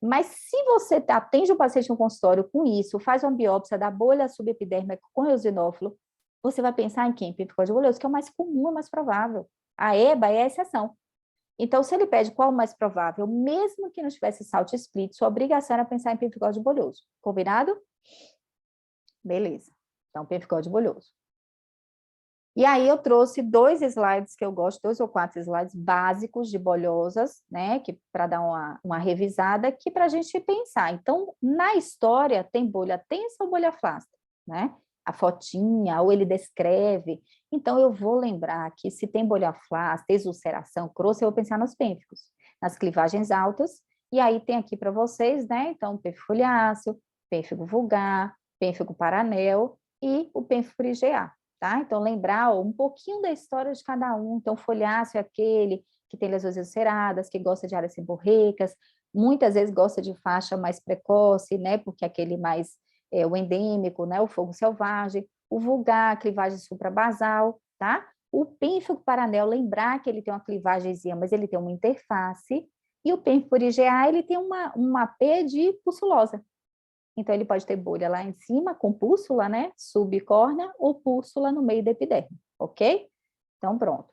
Mas se você atende o paciente no consultório com isso, faz uma biópsia da bolha subepidérmica com eosinófilo, você vai pensar em quem? Pempicose bulhoso, que é o mais comum, é o mais provável. A EBA é a exceção. Então, se ele pede qual o mais provável, mesmo que não tivesse salt split, sua obrigação era pensar em pempicose bulhoso. Combinado? Beleza. Então, pempicose bulhoso. E aí eu trouxe 2 slides que eu gosto, 2 ou 4 slides básicos de bolhosas, né, que para dar uma revisada aqui para a gente pensar. Então, na história tem bolha tensa ou bolha flácida, né? A fotinha, ou ele descreve. Então, eu vou lembrar que se tem bolha flácida, exulceração, crosta, eu vou pensar nos pênficos, nas clivagens altas, e aí tem aqui para vocês, né? Então, pênfigo foliáceo, pênfigo vulgar, pênfigo paranel e o pênfigo IgA. Tá? Então, lembrar um pouquinho da história de cada um. Então, foliáceo é aquele que tem lesões ulceradas, que gosta de áreas seborreicas, muitas vezes gosta de faixa mais precoce, né? Porque é aquele mais, o endêmico, né? O fogo selvagem. O vulgar, clivagem suprabasal, tá? O pênfigo paranel, lembrar que ele tem uma clivagemzinha, mas ele tem uma interface. E o pênfigo IgA, ele tem uma P de pussulosa. Então, ele pode ter bolha lá em cima, com pústula, né? Subcórnea, ou pústula no meio da epiderme, ok? Então, pronto.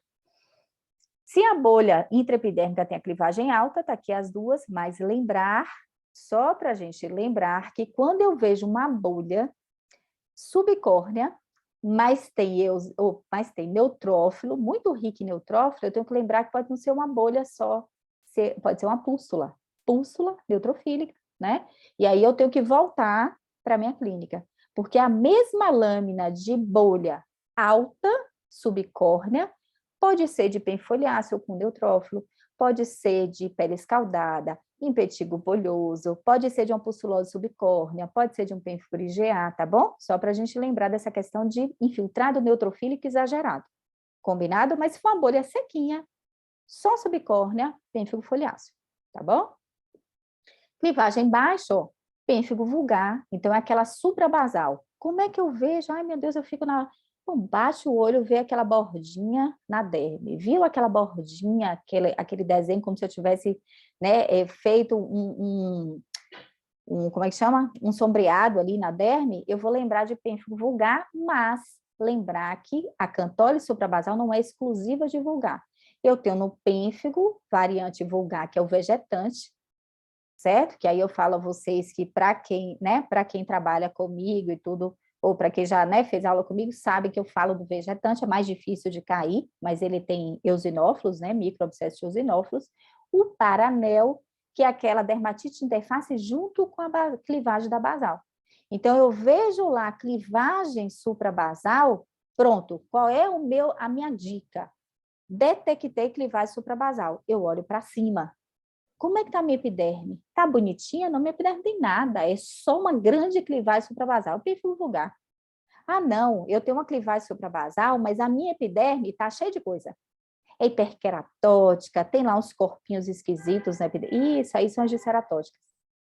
Se a bolha intraepidérmica tem a clivagem alta, tá aqui as duas, mas lembrar, só para a gente lembrar que quando eu vejo uma bolha subcórnea, mas tem neutrófilo, muito rico em neutrófilo, eu tenho que lembrar que pode não ser uma bolha só, pode ser uma pústula neutrofílica, né? E aí eu tenho que voltar para a minha clínica, porque a mesma lâmina de bolha alta, subcórnea, pode ser de penfoliáceo com neutrófilo, pode ser de pele escaldada, impetigo bolhoso, pode ser de uma pustulose subcórnea, pode ser de um pênfigo IgA, tá bom? Só para a gente lembrar dessa questão de infiltrado neutrofílico exagerado. Combinado? Mas se for uma bolha sequinha, só subcórnea, pênfigo foliáceo, tá bom? Clivagem baixa, ó, pênfigo vulgar, então é aquela suprabasal. Como é que eu vejo? Ai, meu Deus, eu fico na... Bom, bate o olho, vê aquela bordinha na derme. Viu aquela bordinha, aquele desenho, como se eu tivesse, né, feito como é que chama? Um sombreado ali na derme? Eu vou lembrar de pênfigo vulgar, mas lembrar que a cantole suprabasal não é exclusiva de vulgar. Eu tenho no pênfigo, variante vulgar, que é o vegetante, certo? Que aí eu falo a vocês que para quem, né, para quem trabalha comigo e tudo, ou para quem já, né, fez aula comigo, sabe que eu falo do vegetante, é mais difícil de cair, mas ele tem eosinófilos, né, microabscessos eosinófilos. O paranel, que é aquela dermatite interface junto com a clivagem da basal. Então, eu vejo lá a clivagem suprabasal, pronto, qual é a minha dica? Detectei clivagem suprabasal, eu olho para cima. Como é que está a minha epiderme? Está bonitinha? Não, minha epiderme não tem nada, é só uma grande clivagem suprabasal, pênfigo vulgar. Ah, não, eu tenho uma clivagem suprabasal, mas a minha epiderme está cheia de coisa. É hiperqueratótica, tem lá uns corpinhos esquisitos na epiderme. Isso aí são as disceratóticas,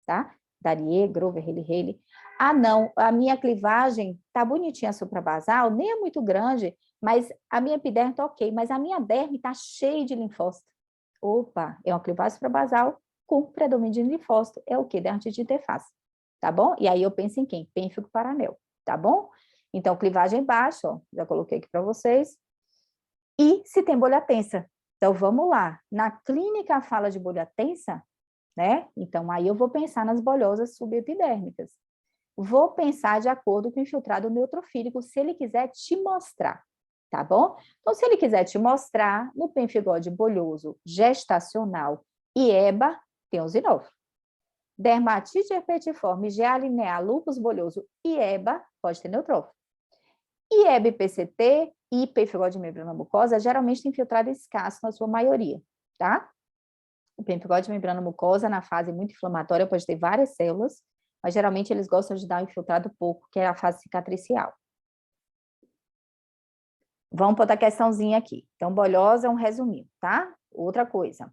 tá? Darie, Grover, Haley. Ah, não, a minha clivagem está bonitinha suprabasal, nem é muito grande, mas a minha epiderme está ok, mas a minha derme está cheia de linfócito. Opa, é uma clivagem suprabasal com predomínio de linfócito. É o quê? Dermatite de interface, tá bom? E aí eu penso em quem? Pênfigo paranel, tá bom? Então, clivagem baixa, ó, já coloquei aqui para vocês. E se tem bolha tensa. Então, vamos lá. Na clínica fala de bolha tensa, né? Então, aí eu vou pensar nas bolhosas subepidérmicas. Vou pensar de acordo com o infiltrado neutrofílico, se ele quiser te mostrar, tá bom? Então, se ele quiser te mostrar, no pemfigode bolhoso gestacional e EBA, tem eosinófilo. Dermatite herpetiforme, GA linear, lúpus bolhoso e EBA, pode ter neutrófilo. E EBA e PCT e pemfigode de membrana mucosa, geralmente tem infiltrado escasso na sua maioria, tá? O pemfigode de membrana mucosa, na fase muito inflamatória, pode ter várias células, mas geralmente eles gostam de dar um infiltrado pouco, que é a fase cicatricial. Vamos botar a questãozinha aqui. Então, bolhosa é um resuminho, tá? Outra coisa.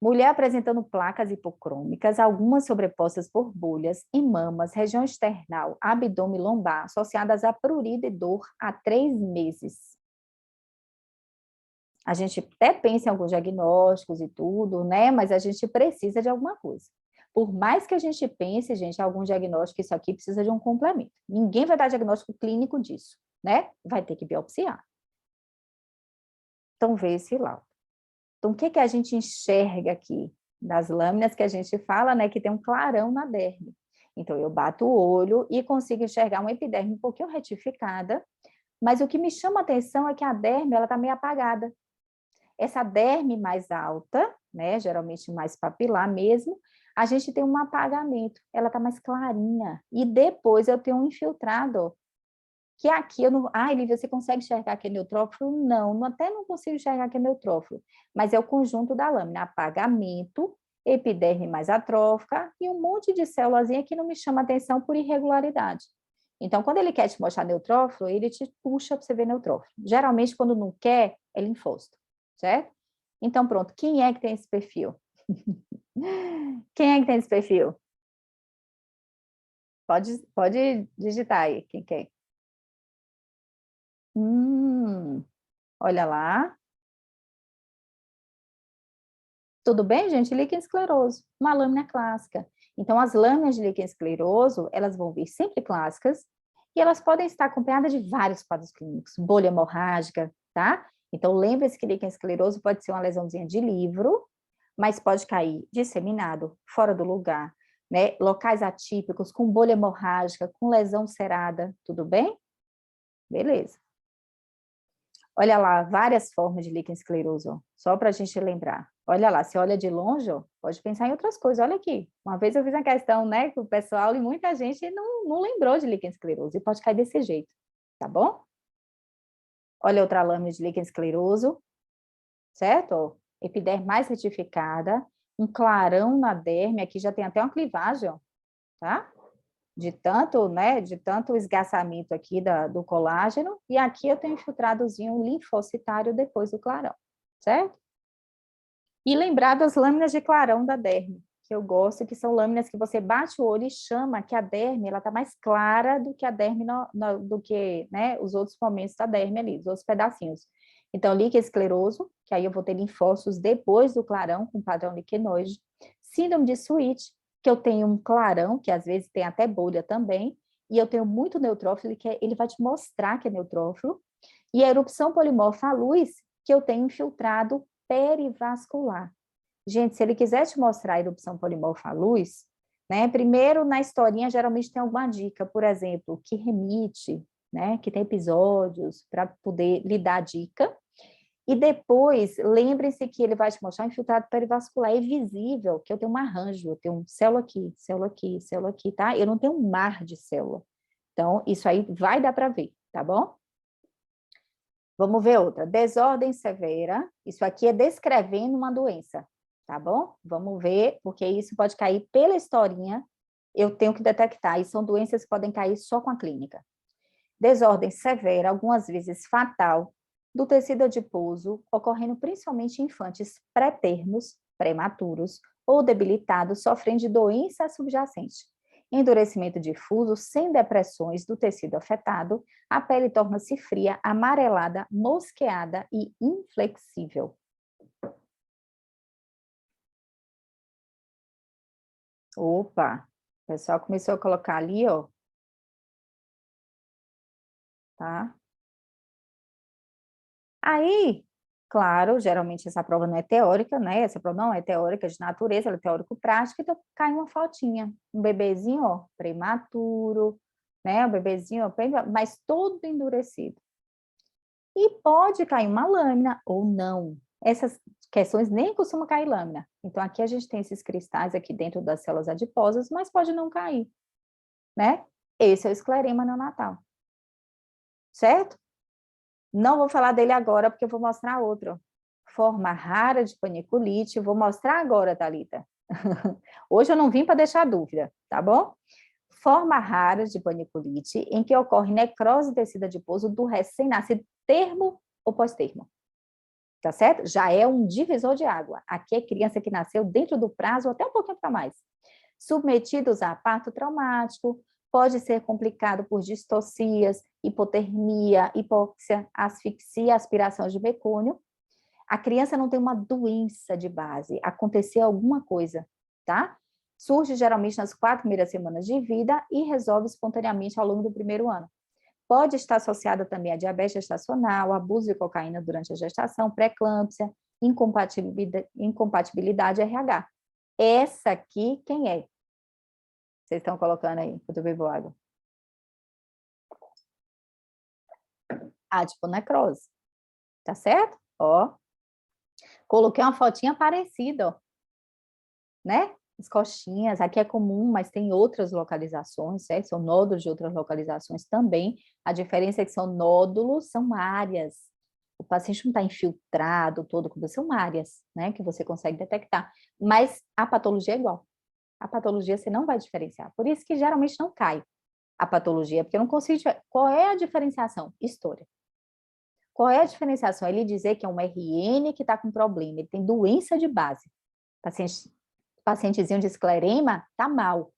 Mulher apresentando placas hipocrômicas, algumas sobrepostas por bolhas em mamas, região external, abdômen lombar, associadas a prurida e dor há 3 meses. A gente até pensa em alguns diagnósticos e tudo, né? Mas a gente precisa de alguma coisa. Por mais que a gente pense, gente, algum diagnóstico, isso aqui precisa de um complemento. Ninguém vai dar diagnóstico clínico disso, né? Vai ter que biopsiar. Então, vê esse laudo. Então, o que que a gente enxerga aqui? Das lâminas que a gente fala, né? Que tem um clarão na derme. Então, eu bato o olho e consigo enxergar uma epiderme um pouquinho retificada, mas o que me chama a atenção é que a derme, ela está meio apagada. Essa derme mais alta, né, geralmente mais papilar mesmo, a gente tem um apagamento, ela está mais clarinha. E depois eu tenho um infiltrado, ó, que aqui eu não... Ah, Lívia, você consegue enxergar que é neutrófilo? Não, até não consigo enxergar que é neutrófilo, mas é o conjunto da lâmina, apagamento, epiderme mais atrófica e um monte de célulazinha que não me chama atenção por irregularidade. Então, quando ele quer te mostrar neutrófilo, ele te puxa para você ver neutrófilo. Geralmente, quando não quer, é linfócito, certo? Então, pronto, quem é que tem esse perfil? Quem é que tem esse perfil? Pode digitar aí, quem quer. Olha lá. Tudo bem, gente? Líquen escleroso, uma lâmina clássica. Então, as lâminas de líquen escleroso, elas vão vir sempre clássicas e elas podem estar acompanhadas de vários quadros clínicos, bolha hemorrágica, tá? Então, lembre-se que líquen escleroso pode ser uma lesãozinha de livro, mas pode cair disseminado, fora do lugar, né? Locais atípicos, com bolha hemorrágica, com lesão cerada, tudo bem? Beleza. Olha lá, várias formas de líquen escleroso, ó, só para a gente lembrar. Olha lá, se olha de longe, ó, pode pensar em outras coisas. Olha aqui, uma vez eu fiz uma questão, né, com o pessoal e muita gente não lembrou de líquen escleroso e pode cair desse jeito, tá bom? Olha outra lâmina de líquen escleroso, certo? Ó, epiderme mais retificada, um clarão na derme, aqui já tem até uma clivagem, ó, tá? De tanto, né, de tanto esgaçamento aqui do colágeno, e aqui eu tenho infiltradozinho linfocitário depois do clarão, certo? E lembrar das lâminas de clarão da derme, que eu gosto, que são lâminas que você bate o olho e chama que a derme, ela tá mais clara do que a derme, do que, né, os outros momentos da derme ali, os outros pedacinhos. Então, líquen escleroso, que aí eu vou ter linfócitos depois do clarão, com padrão liquenoide. Síndrome de Sweet, que eu tenho um clarão, que às vezes tem até bolha também, e eu tenho muito neutrófilo, que ele vai te mostrar que é neutrófilo. E a erupção polimorfa à luz, que eu tenho infiltrado perivascular. Gente, se ele quiser te mostrar a erupção polimorfa à luz, né, primeiro na historinha geralmente tem alguma dica, por exemplo, que remite, né, que tem episódios para poder lhe dar a dica. E depois, lembre-se que ele vai te mostrar infiltrado perivascular, é visível que eu tenho um arranjo, eu tenho célula aqui, célula aqui, célula aqui, tá? Eu não tenho um mar de célula. Então, isso aí vai dar para ver, tá bom? Vamos ver outra. Desordem severa. Isso aqui é descrevendo uma doença, tá bom? Vamos ver, porque isso pode cair pela historinha. Eu tenho que detectar. E são doenças que podem cair só com a clínica. Desordem severa, algumas vezes fatal, do tecido adiposo, ocorrendo principalmente em infantes pré-termos, prematuros ou debilitados, sofrendo de doença subjacente. Endurecimento difuso, sem depressões do tecido afetado, a pele torna-se fria, amarelada, mosqueada e inflexível. Opa, o pessoal começou a colocar ali, ó. Tá? Aí, claro, geralmente essa prova não é teórica, né? Essa prova não é teórica de natureza, ela é teórico-prática, então cai uma fotinha, um bebezinho, ó, prematuro, né? O bebezinho, ó, mas todo endurecido. E pode cair uma lâmina ou não. Essas questões nem costumam cair lâmina. Então, aqui a gente tem esses cristais aqui dentro das células adiposas, mas pode não cair, né? Esse é o esclerema neonatal. Certo? Não vou falar dele agora, porque eu vou mostrar outro. Forma rara de paniculite, vou mostrar agora, Thalita. Hoje eu não vim para deixar dúvida, tá bom? Forma rara de paniculite, em que ocorre necrose do tecido adiposo do recém-nascido, termo ou pós-termo. Tá certo? Já é um divisor de água. Aqui é criança que nasceu dentro do prazo, até um pouquinho para mais. Submetidos a parto traumático, pode ser complicado por distocias, hipotermia, hipóxia, asfixia, aspiração de mecônio. A criança não tem uma doença de base, aconteceu alguma coisa, tá? Surge geralmente nas 4 primeiras semanas de vida e resolve espontaneamente ao longo do primeiro ano. Pode estar associada também a diabetes gestacional, abuso de cocaína durante a gestação, pré-eclâmpsia, incompatibilidade RH. Essa aqui, quem é? Vocês estão colocando aí, enquanto eu bebo água. Adiponecrose, tá certo? Ó, coloquei uma fotinha parecida, ó, né? As coxinhas, aqui é comum, mas tem outras localizações, certo? São nódulos de outras localizações também. A diferença é que são nódulos, são áreas. O paciente não está infiltrado todo, são áreas, né? Que você consegue detectar. Mas a patologia é igual. A patologia você não vai diferenciar. Por isso que geralmente não cai a patologia, porque eu não consigo... Qual é a diferenciação? História. Qual é a diferenciação? Ele dizer que é um RN que está com problema, ele tem doença de base. Pacientezinho de esclerema, tá mal.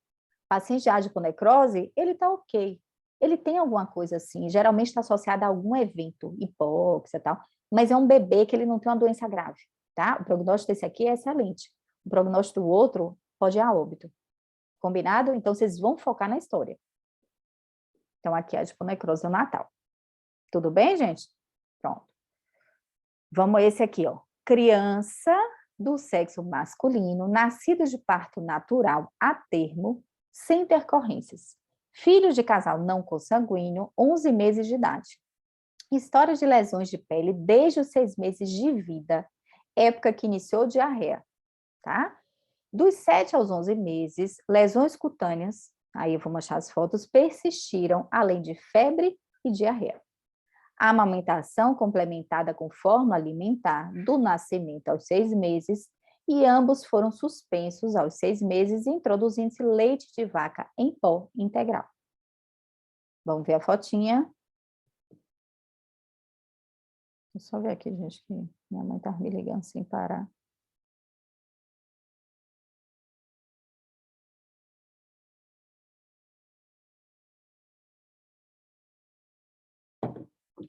Paciente de adiponecrose, ele tá ok. Ele tem alguma coisa assim, geralmente está associado a algum evento, hipóxia e tal, mas é um bebê que ele não tem uma doença grave, tá? O prognóstico desse aqui é excelente. O prognóstico do outro pode ir a óbito. Combinado? Então, vocês vão focar na história. Então, aqui é a adiponecrose neonatal. Tudo bem, gente? Pronto. Vamos a esse aqui, ó. Criança do sexo masculino, nascido de parto natural a termo, sem intercorrências. Filho de casal não consanguíneo, 11 meses de idade. História de lesões de pele desde os 6 meses de vida, época que iniciou diarreia, tá? Dos 7 aos 11 meses, lesões cutâneas, aí eu vou mostrar as fotos, persistiram, além de febre e diarreia. A amamentação complementada com fórmula alimentar do nascimento aos 6 meses e ambos foram suspensos aos 6 meses, introduzindo-se leite de vaca em pó integral. Vamos ver a fotinha. Deixa eu só ver aqui, gente, que minha mãe tá me ligando sem parar.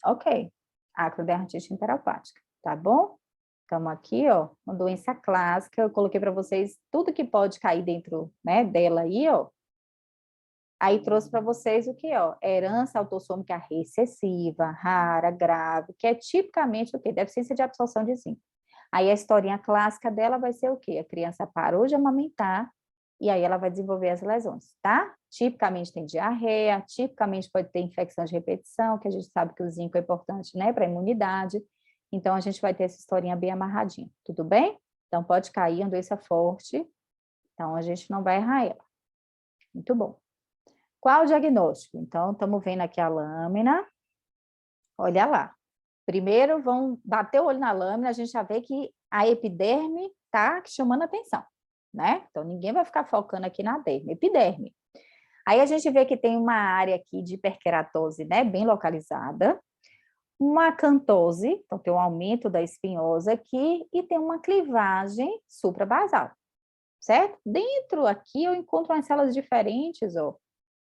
Ok, acrodermatite enteropática, tá bom? Estamos aqui, ó, uma doença clássica, eu coloquei para vocês tudo que pode cair dentro, né, dela aí, ó. Aí trouxe para vocês o que, ó, herança autossômica recessiva, rara, grave, que é tipicamente o quê? Deficiência de absorção de zinco. Aí a historinha clássica dela vai ser o quê? A criança parou de amamentar e aí ela vai desenvolver as lesões, tá? Tipicamente tem diarreia, tipicamente pode ter infecção de repetição, que a gente sabe que o zinco é importante, né, para a imunidade. Então, a gente vai ter essa historinha bem amarradinha, tudo bem? Então, pode cair uma doença forte, então a gente não vai errar ela. Muito bom. Qual o diagnóstico? Então, estamos vendo aqui a lâmina. Olha lá. Primeiro, vão bater o olho na lâmina, a gente já vê que a epiderme está chamando a atenção, né? Então, ninguém vai ficar focando aqui na derme, epiderme. Aí a gente vê que tem uma área aqui de hiperqueratose, né, bem localizada, uma acantose, então tem um aumento da espinhosa aqui, e tem uma clivagem suprabasal, certo? Dentro aqui eu encontro umas células diferentes, ó,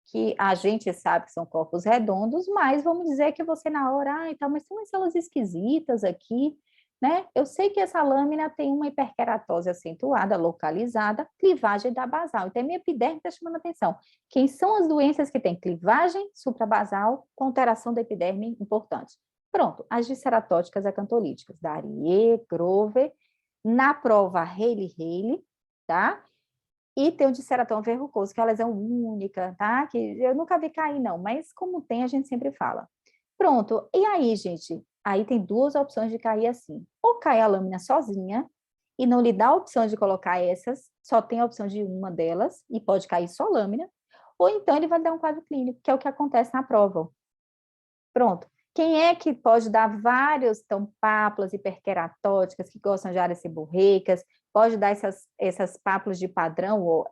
que a gente sabe que são corpos redondos, mas vamos dizer que você na hora, então, mas tem umas células esquisitas aqui, né? Eu sei que essa lâmina tem uma hiperqueratose acentuada, localizada, clivagem da basal. Então, a minha epiderme está chamando a atenção. Quem são as doenças que têm clivagem suprabasal com alteração da epiderme importante? Pronto, as disceratóticas acantolíticas, Darie, Grover, na prova Haley-Haley, tá? E tem o disseratoma verrucoso, que é uma lesão única, tá? Que eu nunca vi cair, não, mas como tem, a gente sempre fala. Pronto, e aí, gente? Aí tem duas opções de cair assim. Ou cai a lâmina sozinha, e não lhe dá a opção de colocar essas, só tem a opção de uma delas, e pode cair só lâmina, ou então ele vai dar um quadro clínico, que é o que acontece na prova. Pronto. Quem é que pode dar vários, então, pápulas hiperqueratóticas, que gostam de áreas seborreicas, pode dar essas pápulas de padrão ou,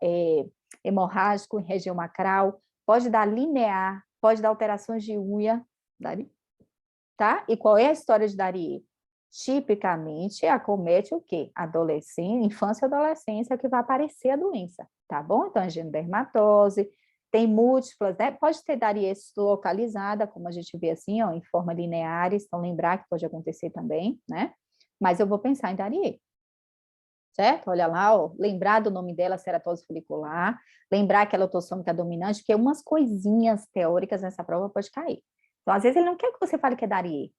hemorrágico em região macral, pode dar linear, pode dar alterações de unha, tá? E qual é a história de Darie? Tipicamente, acomete o quê? Adolescência, infância e adolescência, que vai aparecer a doença, tá bom? Então, angiodermatose, tem múltiplas, né? Pode ter Darie localizada, como a gente vê assim, ó, em forma lineares, então lembrar que pode acontecer também, né? mas eu vou pensar em Darie. Certo? Olha lá, ó, lembrar do nome dela, ceratose folicular, lembrar que ela é autossômica dominante, porque umas coisinhas teóricas nessa prova pode cair. Então, às vezes, ele não quer que você fale que é Darie.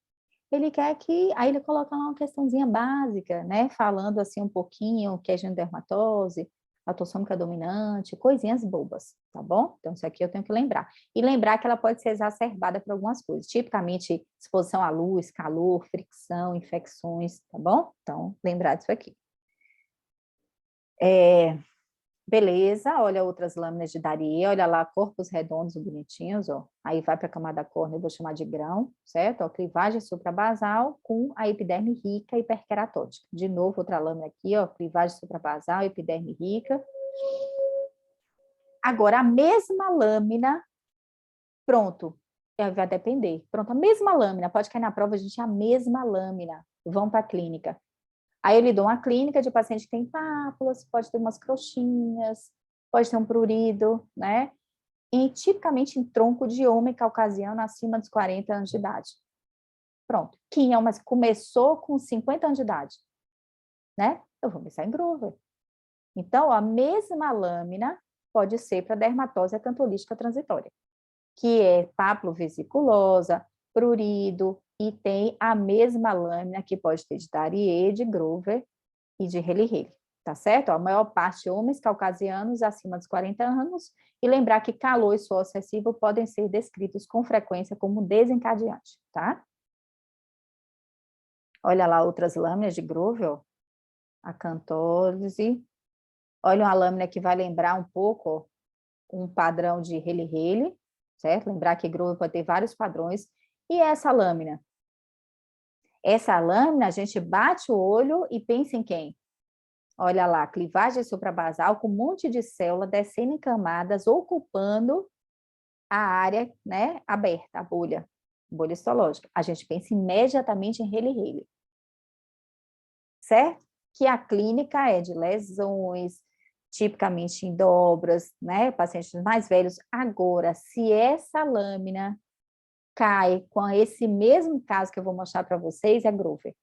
Ele quer que... Aí ele coloca lá uma questãozinha básica, né? Falando assim um pouquinho que é genodermatose, autossômica dominante, coisinhas bobas, tá bom? Então, isso aqui eu tenho que lembrar. E lembrar que ela pode ser exacerbada por algumas coisas, tipicamente exposição à luz, calor, fricção, infecções, tá bom? Então, lembrar disso aqui. Beleza, olha outras lâminas de Darie, olha lá, corpos redondos e bonitinhos, ó. Aí vai para a camada córnea, eu vou chamar de grão, certo? Ó, clivagem suprabasal com a epiderme rica e hiperqueratótica. De novo, outra lâmina aqui, ó, clivagem suprabasal, epiderme rica. Agora, a mesma lâmina, pronto, vai depender. Pronto, a mesma lâmina, pode cair na prova, gente, a mesma lâmina. Vão para a clínica. Aí eu lhe dou uma clínica de paciente que tem pápulas, pode ter umas crochinhas, pode ter um prurido, né? E tipicamente em tronco de homem caucasiano acima dos 40 anos de idade. Pronto. Quem é uma, começou com 50 anos de idade, né? Eu vou pensar em Groover. Então, a mesma lâmina pode ser para dermatose acantolítica transitória, que é papulovesiculosa, prurido, e tem a mesma lâmina que pode ter de Darie, de Groover e de Hailey-Hailey, tá certo? A maior parte homens caucasianos acima dos 40 anos, e lembrar que calor e suor excessivo podem ser descritos com frequência como desencadeante, tá? Olha lá outras lâminas de Groover, ó. Acantose. Olha uma lâmina que vai lembrar um pouco, ó, um padrão de Hailey-Hailey, certo? Lembrar que Groover pode ter vários padrões. E essa lâmina? Essa lâmina, a gente bate o olho e pensa em quem? Olha lá, clivagem suprabasal com um monte de célula descendo em camadas, ocupando a área, né, aberta, a bolha histológica. A gente pensa imediatamente em Hailey-Hailey, certo? Que a clínica é de lesões, tipicamente em dobras, né, pacientes mais velhos. Agora, se essa lâmina cai com esse mesmo caso que eu vou mostrar para vocês, é Groover,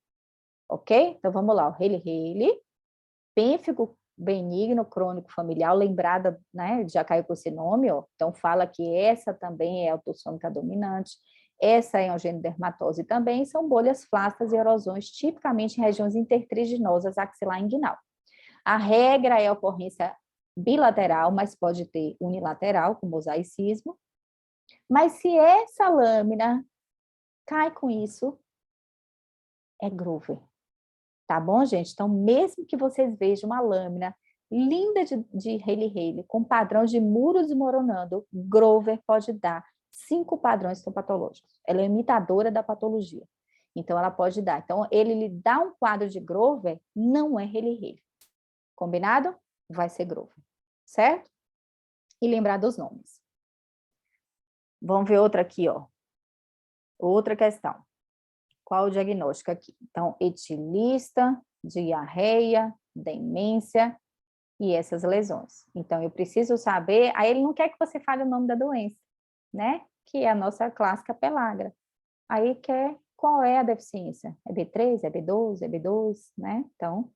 ok? Então, vamos lá, o Hailey-Hailey, pênfigo benigno crônico familiar, lembrada, né, já caiu com esse nome, ó, então fala que essa também é autossômica dominante, essa é angiodermatose também, são bolhas flácidas e erosões, tipicamente em regiões intertriginosas axilar inguinal. A regra é a ocorrência bilateral, mas pode ter unilateral, com mosaicismo, mas se essa lâmina cai com isso, é Groover. Tá bom, gente? Então, mesmo que vocês vejam uma lâmina linda de Hailey-Hailey, com padrão de muro desmoronando, Groover pode dar 5 padrões patológicos. Ela é imitadora da patologia. Então, ela pode dar. Então, ele lhe dá um quadro de Groover, não é Hailey-Hailey. Combinado? Vai ser Groover. Certo? E lembrar dos nomes. Vamos ver outra aqui, ó. Outra questão. Qual o diagnóstico aqui? Então, etilista, diarreia, demência e essas lesões. Então, eu preciso saber... Aí ele não quer que você fale o nome da doença, né? Que é a nossa clássica pelagra. Aí quer qual é a deficiência? É B3, é B12, é B2, né? Então,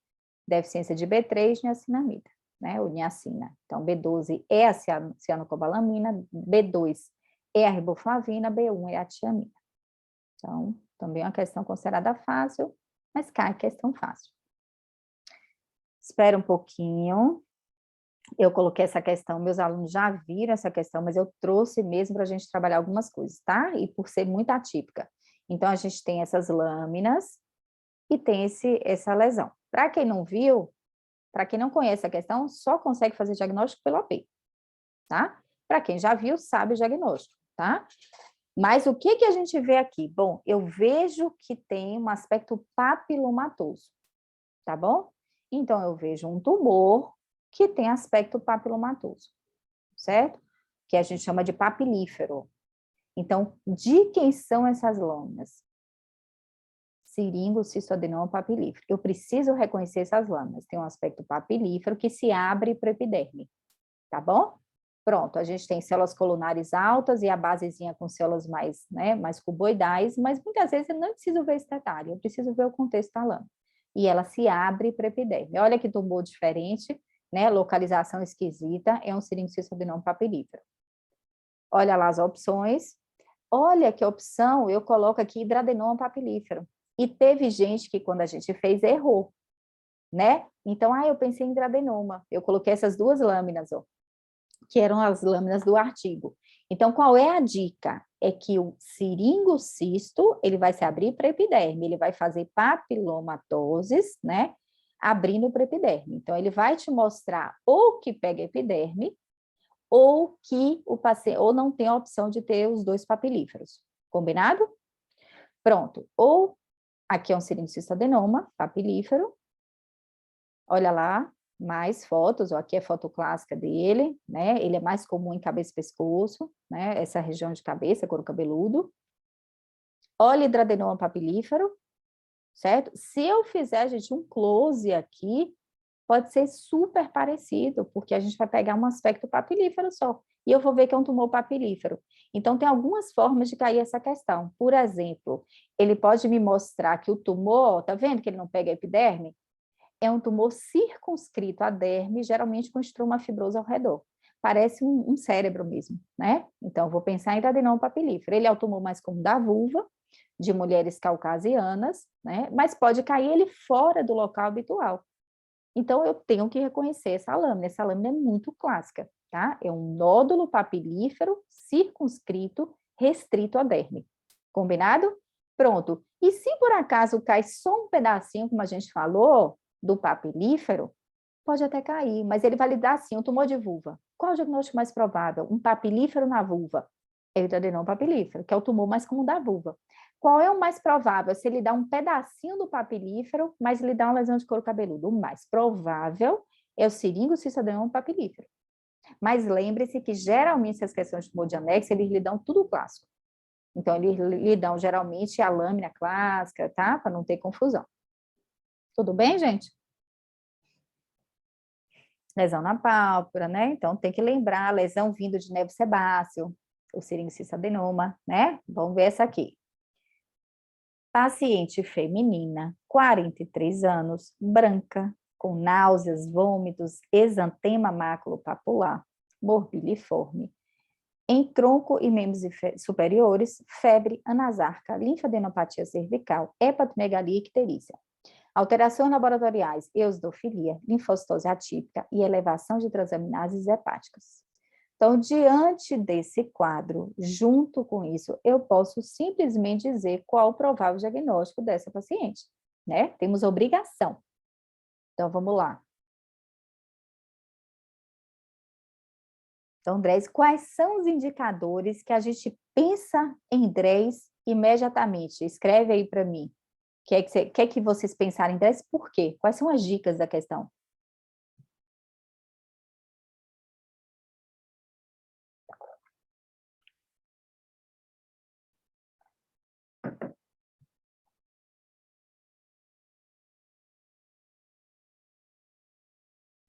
deficiência de B3, niacinamida, né? Ou niacina. Então, B12 é a cianocobalamina, B2 é a riboflavina, B1 é a tiamina. Então, também é uma questão considerada fácil, mas cai questão fácil. Espera um pouquinho. Eu coloquei essa questão, meus alunos já viram essa questão, mas eu trouxe mesmo para a gente trabalhar algumas coisas, tá? E por ser muito atípica. Então, a gente tem essas lâminas e tem essa lesão. Para quem não viu, para quem não conhece a questão, só consegue fazer diagnóstico pelo AP, tá? Para quem já viu, sabe o diagnóstico, tá? Mas o que a gente vê aqui? Bom, eu vejo que tem um aspecto papilomatoso, tá bom? Então, eu vejo um tumor que tem aspecto papilomatoso, certo? Que a gente chama de papilífero. Então, de quem são essas lâminas? Siringo, cistoadenoma, papilífero. Eu preciso reconhecer essas lâminas. Tem um aspecto papilífero que se abre para o epiderme, tá bom? Pronto, a gente tem células colunares altas e a basezinha com células mais, né, mais cuboidais, mas muitas vezes eu não preciso ver esse detalhe, eu preciso ver o contexto da lâmina. e ela se abre para a epiderme. Olha que tumor diferente, né? Localização esquisita, é um seringocísto-adenoma papilífero. Olha lá as opções. Olha que opção, eu coloco aqui hidradenoma papilífero. E teve gente que, quando a gente fez, errou, né? Então, eu pensei em hidradenoma. Eu coloquei essas duas lâminas, ó, que eram as lâminas do artigo. Então, qual é a dica? É que o seringocisto, ele vai se abrir para a epiderme, ele vai fazer papilomatoses, né? Abrindo para a epiderme. Então, ele vai te mostrar ou que pega a epiderme, ou que o paciente, ou não tem a opção de ter os dois papilíferos. Combinado? Pronto. Ou, aqui é um seringocisto-adenoma papilífero. Olha lá, mais fotos, ó, aqui é foto clássica dele, né? Ele é mais comum em cabeça e pescoço, né? Essa região de cabeça, couro cabeludo. Olha hidradenoma papilífero, certo? Se eu fizer, gente, um close aqui, pode ser super parecido, porque a gente vai pegar um aspecto papilífero só, e eu vou ver que é um tumor papilífero. Então, tem algumas formas de cair essa questão. Por exemplo, ele pode me mostrar que o tumor, tá vendo que ele não pega a epiderme? É um tumor circunscrito à derme, geralmente com estruma fibrosa ao redor. Parece um cérebro mesmo, né? Então, vou pensar em adenoma papilífero. Ele é o tumor mais comum da vulva, de mulheres caucasianas, né? Mas pode cair ele fora do local habitual. Então, eu tenho que reconhecer essa lâmina. Essa lâmina é muito clássica, tá? É um nódulo papilífero circunscrito, restrito à derme. Combinado? Pronto. E se por acaso cai só um pedacinho, como a gente falou, do papilífero, pode até cair, mas ele vai lhe dar assim, um tumor de vulva. Qual é o diagnóstico mais provável? Um papilífero na vulva. É o adenoma papilífero, que é o tumor mais comum da vulva. Qual é o mais provável? Se ele dá um pedacinho do papilífero, mas ele dá uma lesão de couro cabeludo. O mais provável é o seringocísto-adenoma papilífero. Mas lembre-se que geralmente essas questões de tumor de anexo, eles lhe dão tudo clássico. Então, eles lhe dão geralmente a lâmina clássica, tá? Para não ter confusão. Tudo bem, gente? Lesão na pálpebra, né? Então, tem que lembrar, lesão vindo de nervo sebáceo, o seringocísto-adenoma, né? Vamos ver essa aqui. Paciente feminina, 43 anos, branca, com náuseas, vômitos, exantema maculopapular, morbiliforme. Em tronco e membros superiores, febre, anasarca, linfadenopatia cervical, hepatomegalia e icterícia. Alterações laboratoriais, eosinofilia, linfocitose atípica e elevação de transaminases hepáticas. Então, diante desse quadro, junto com isso, eu posso simplesmente dizer qual o provável diagnóstico dessa paciente, né? Temos obrigação. Então, vamos lá. Então, DRES, quais são os indicadores que a gente pensa em DRES imediatamente? Escreve aí para mim. Quer que vocês pensarem em DRES? Por quê? Quais são as dicas da questão?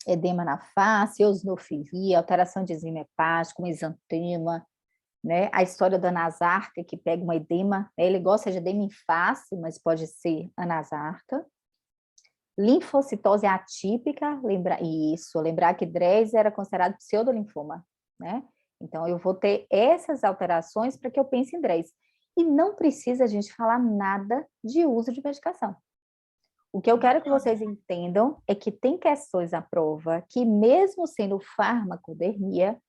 Edema na face, eosinofilia, alteração de enzima hepática, um exantema, né? A história da anasarca, que pega uma edema, né? Ele gosta de edema em face, mas pode ser anasarca. Linfocitose atípica, lembrar que DRES era considerado pseudolinfoma, né? Então, eu vou ter essas alterações para que eu pense em DRES. E não precisa a gente falar nada de uso de medicação. O que eu quero que vocês entendam é que tem questões à prova que, mesmo sendo farmacodermia,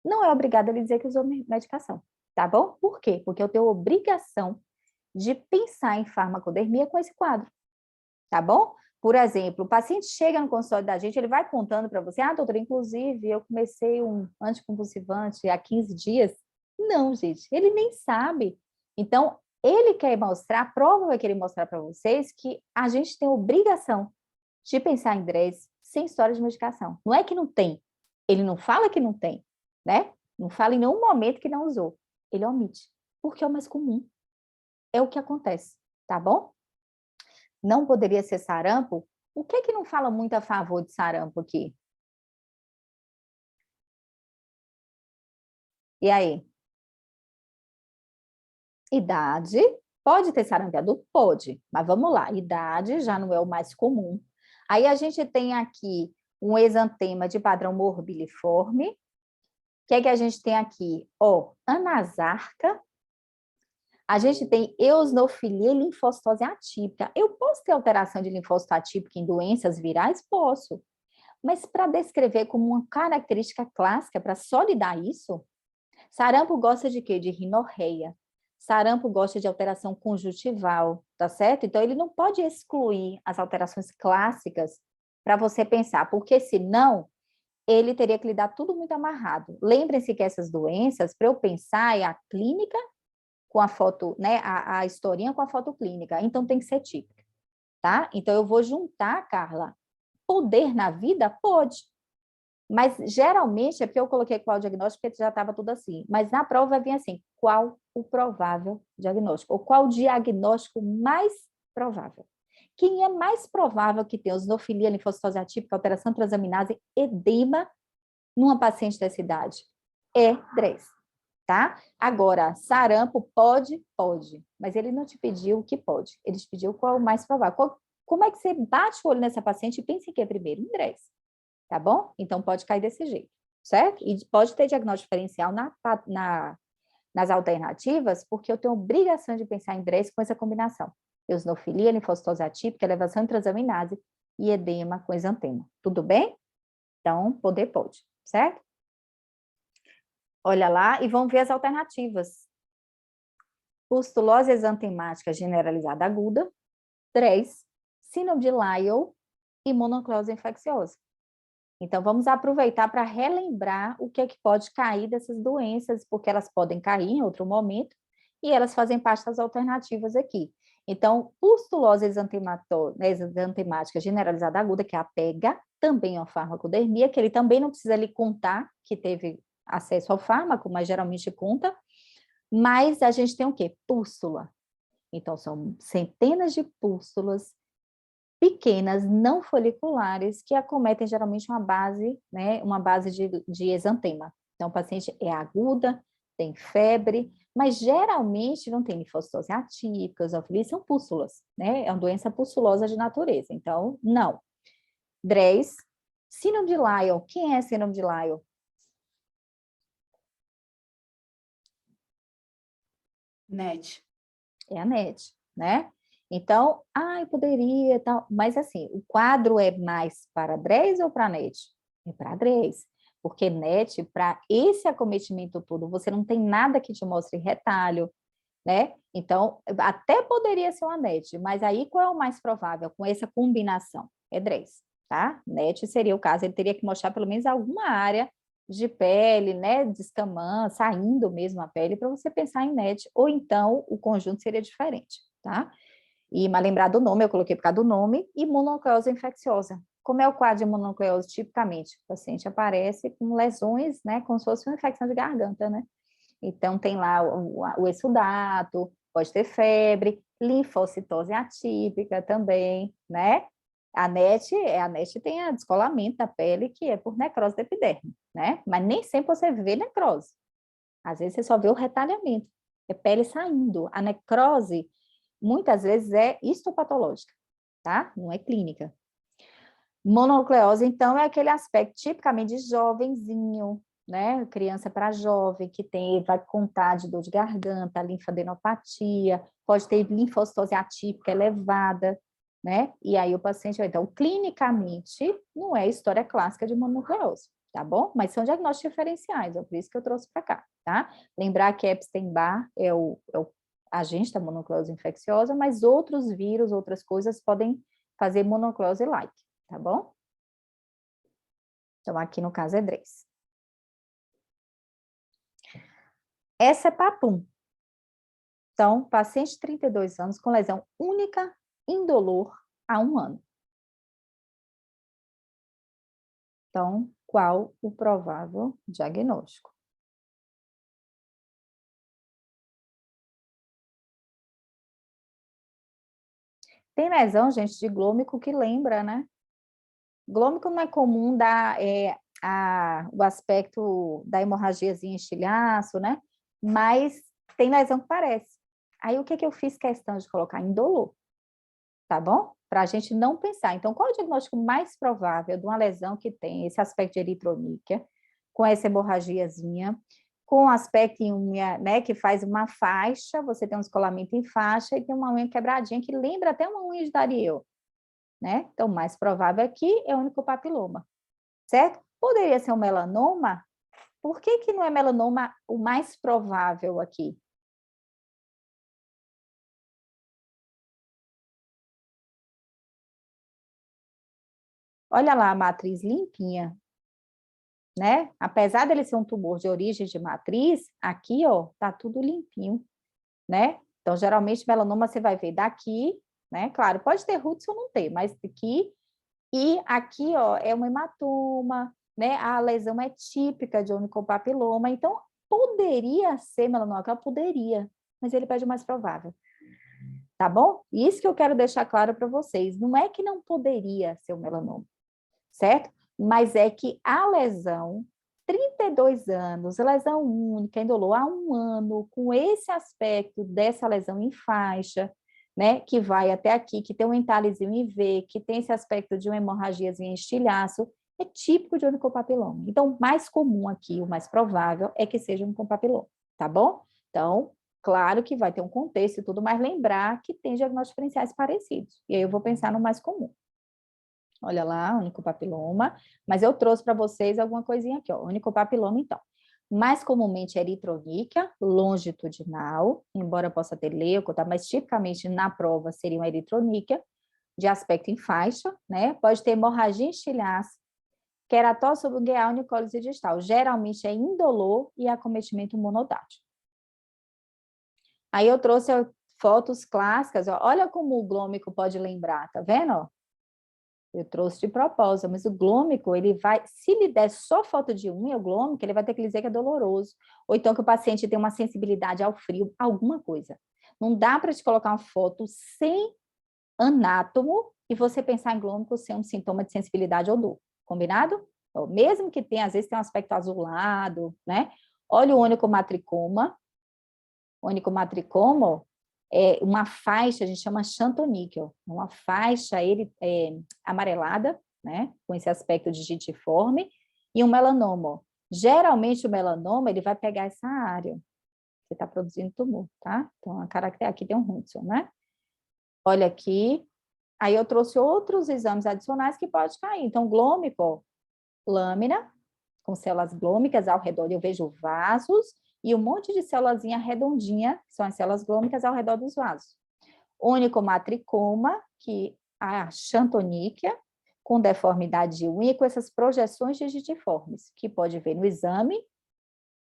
não é obrigada a lhe dizer que usou medicação, tá bom? Por quê? Porque eu tenho obrigação de pensar em farmacodermia com esse quadro, tá bom? Por exemplo, o paciente chega no consultório da gente, ele vai contando para você, doutora, inclusive, eu comecei um anticonvulsivante há 15 dias. Não, gente, ele nem sabe. Então, ele quer mostrar, a prova vai querer mostrar para vocês que a gente tem obrigação de pensar em DRES sem história de medicação. Não é que não tem, ele não fala que não tem, né? Não fala em nenhum momento que não usou. Ele omite, porque é o mais comum. É o que acontece, tá bom? Não poderia ser sarampo? O que não fala muito a favor de sarampo aqui? E aí? Idade, Pode ter sarampo adulto? Pode, mas vamos lá, idade já não é o mais comum. Aí a gente tem aqui um exantema de padrão morbiliforme. O que é que a gente tem aqui? Ó, anasarca. A gente tem eosinofilia e linfocitose atípica. Eu posso ter alteração de linfócito atípica em doenças virais? Posso. Mas para descrever como uma característica clássica, para só lhe dar isso, sarampo gosta de quê? De rinorreia. Sarampo gosta de alteração conjuntival, tá certo? Então, ele não pode excluir as alterações clássicas para você pensar, porque senão ele teria que lhe dar tudo muito amarrado. Lembrem-se que essas doenças, para eu pensar, é a clínica com a foto, né? A historinha com a foto clínica. Então, tem que ser típica, tá? Então, eu vou juntar, Carla. Poder na vida? Pode. Mas, geralmente, é porque eu coloquei qual diagnóstico, porque já estava tudo assim. Mas na prova vai vir assim, qual o provável diagnóstico? Ou qual o diagnóstico mais provável? Quem é mais provável que tenha eosinofilia, linfocitose atípica, alteração transaminase, edema numa paciente dessa idade? É DRES, tá? Agora, sarampo pode? Pode. Mas ele não te pediu o que pode. Ele te pediu qual o mais provável. Como é que você bate o olho nessa paciente e pensa em que é primeiro? Em DRES. Tá bom? Então, pode cair desse jeito, certo? E pode ter diagnóstico diferencial nas alternativas, porque eu tenho obrigação de pensar em DRES com essa combinação. Eosinofilia, linfocitose atípica, elevação de transaminase e edema com exantema. Tudo bem? Então, poder pode, certo? Olha lá e vamos ver as alternativas. Pustulose exantemática generalizada aguda, DRES, síndrome de Lyell e monoclose infecciosa. Então, vamos aproveitar para relembrar o que é que pode cair dessas doenças, porque elas podem cair em outro momento, e elas fazem parte das alternativas aqui. Então, pustulose exantemática generalizada aguda, que é a PEGA, também é uma farmacodermia, que ele também não precisa lhe contar que teve acesso ao fármaco, mas geralmente conta. Mas a gente tem o quê? Pústula. Então, são centenas de pústulas pequenas, não foliculares, que acometem geralmente uma base, né, uma base de exantema. Então, o paciente é aguda, tem febre, mas geralmente não tem linfocitose atípica, eosinofilia, são pústulas, né? É uma doença pustulosa de natureza. Então, não. DRES, síndrome de Lyell. Quem é síndrome de Lyell? NET. É a NET, né? Então, poderia, tal, mas assim, o quadro é mais para DRES ou para NET? É para DRES, porque NET, para esse acometimento todo, você não tem nada que te mostre retalho, né? Então, até poderia ser uma NET, mas aí qual é o mais provável com essa combinação? É DRES, tá? NET seria o caso, ele teria que mostrar pelo menos alguma área de pele, né, descamando, saindo mesmo a pele, para você pensar em NET, ou então o conjunto seria diferente, tá? E, mas lembrar do nome, eu coloquei por causa do nome, e mononucleose infecciosa. Como é o quadro de mononucleose tipicamente? O paciente aparece com lesões, né, como se fosse uma infecção de garganta, né? Então, tem lá o exsudato, pode ter febre, linfocitose atípica também, né? A NET tem a descolamento da pele, que é por necrose da epiderme, né? Mas nem sempre você vê necrose. Às vezes você só vê o retalhamento, é pele saindo. A necrose, muitas vezes, é histopatológica, tá? Não é clínica. Mononucleose, então, é aquele aspecto tipicamente de jovenzinho, né? Criança para jovem, que tem, vai contar de dor de garganta, linfadenopatia, pode ter linfocitose atípica elevada, né? E aí o paciente, então, clinicamente, não é história clássica de mononucleose, tá bom? Mas são diagnósticos diferenciais, é por isso que eu trouxe para cá, tá? Lembrar que Epstein-Barr é o agente da mononucleose infecciosa, mas outros vírus, outras coisas podem fazer mononucleose-like, tá bom? Então, aqui no caso é DRES. Essa é papum. Então, paciente de 32 anos com lesão única, indolor, há 1 ano. Então, qual o provável diagnóstico? Tem lesão, gente, de glômico que lembra, né? Glômico não é comum dar o aspecto da hemorragiazinha, estilhaço, né? Mas tem lesão que parece. Aí, o que eu fiz questão de colocar? Indolor, tá bom? Para a gente não pensar. Então, qual é o diagnóstico mais provável de uma lesão que tem esse aspecto de eritroníquia, com essa hemorragiazinha, com aspecto em unha, né, que faz uma faixa, você tem um descolamento em faixa e tem uma unha quebradinha que lembra até uma unha de Dariel, né? Então, o mais provável aqui é o onicopapiloma, certo? Poderia ser um melanoma? Por que não é melanoma o mais provável aqui? Olha lá a matriz limpinha, né? Apesar dele ser um tumor de origem de matriz, aqui, ó, tá tudo limpinho, né? Então, geralmente, melanoma você vai ver daqui, né? Claro, pode ter Hudson ou não ter, mas aqui e aqui, ó, é um hematoma, né? A lesão é típica de onicopapiloma, então poderia ser melanoma, poderia, mas ele pede o mais provável, tá bom? Isso que eu quero deixar claro para vocês, não é que não poderia ser o melanoma, certo? Mas é que a lesão, 32 anos, lesão única, indolor há 1 ano, com esse aspecto dessa lesão em faixa, né, que vai até aqui, que tem um entalezinho em V, que tem esse aspecto de uma hemorragiazinha em estilhaço, é típico de onicopapiloma. Então, o mais comum aqui, o mais provável, é que seja um onicopapiloma, tá bom? Então, claro que vai ter um contexto e tudo, mas lembrar que tem diagnósticos diferenciais parecidos. E aí eu vou pensar no mais comum. Olha lá, onicopapiloma, mas eu trouxe para vocês alguma coisinha aqui, ó, onicopapiloma, então. Mais comumente eritroníquia, longitudinal, embora possa ter leucota, mas tipicamente na prova seria uma eritroníquia, de aspecto em faixa, né? Pode ter hemorragia em estilhaço, queratose subungueal, necrólise distal. Geralmente é indolor e acometimento monodático. Aí eu trouxe fotos clássicas, ó. Olha como o glômico pode lembrar, tá vendo? Ó? Eu trouxe de propósito, mas o glômico, ele vai, se lhe der só foto de unha, o glômico, ele vai ter que dizer que é doloroso. Ou então que o paciente tem uma sensibilidade ao frio, alguma coisa. Não dá para te colocar uma foto sem anátomo e você pensar em glômico sem um sintoma de sensibilidade ou dor. Combinado? Então, mesmo que tenha, às vezes tem um aspecto azulado, né? Olha o onicomatricoma. O onicomatricoma é uma faixa, a gente chama xantoníquel, uma faixa amarelada, né? Com esse aspecto digitiforme, e um melanoma. Geralmente o melanoma, ele vai pegar essa área. Você está produzindo tumor, tá? Então, a característica aqui tem um Hudson, né? Olha aqui. Aí eu trouxe outros exames adicionais que pode cair. Então, glômico, lâmina, com células glômicas ao redor, eu vejo vasos e um monte de célulazinha redondinha, que são as células glômicas ao redor dos vasos. Onicomatricoma, que a xantoníquia, com deformidade de unha, com essas projeções digitiformes, que pode ver no exame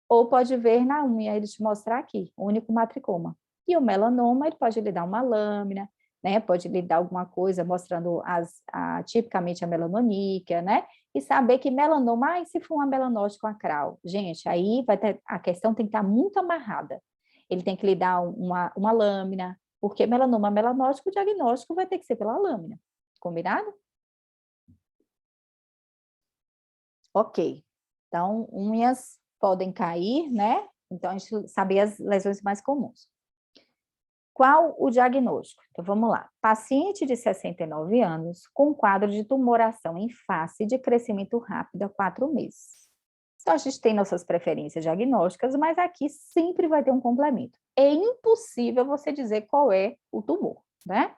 ou pode ver na unha, ele te mostrar aqui, onicomatricoma. E o melanoma, ele pode lhe dar uma lâmina, né? Pode lhe dar alguma coisa mostrando tipicamente a melanoníquia, né? E saber que melanoma, e se for uma melanóide acral? Gente, aí vai ter, a questão tem que estar muito amarrada. Ele tem que lhe dar uma lâmina, porque melanoma melanótico, o diagnóstico vai ter que ser pela lâmina. Combinado? Ok. Então, unhas podem cair, né? Então, a gente sabe as lesões mais comuns. Qual o diagnóstico? Então, vamos lá. Paciente de 69 anos com quadro de tumoração em face de crescimento rápido há 4 meses. Então, a gente tem nossas preferências diagnósticas, mas aqui sempre vai ter um complemento. É impossível você dizer qual é o tumor, né?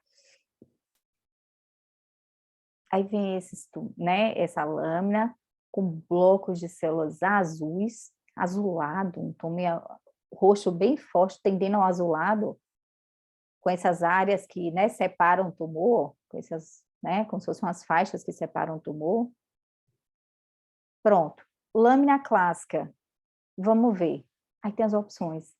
Aí vem essa lâmina com blocos de células azuis, azulado, um tom meio roxo bem forte, tendendo ao azulado, com essas áreas que, né, separam o tumor, com essas, né, como se fossem umas faixas que separam o tumor. Pronto. Lâmina clássica. Vamos ver. Aí tem as opções.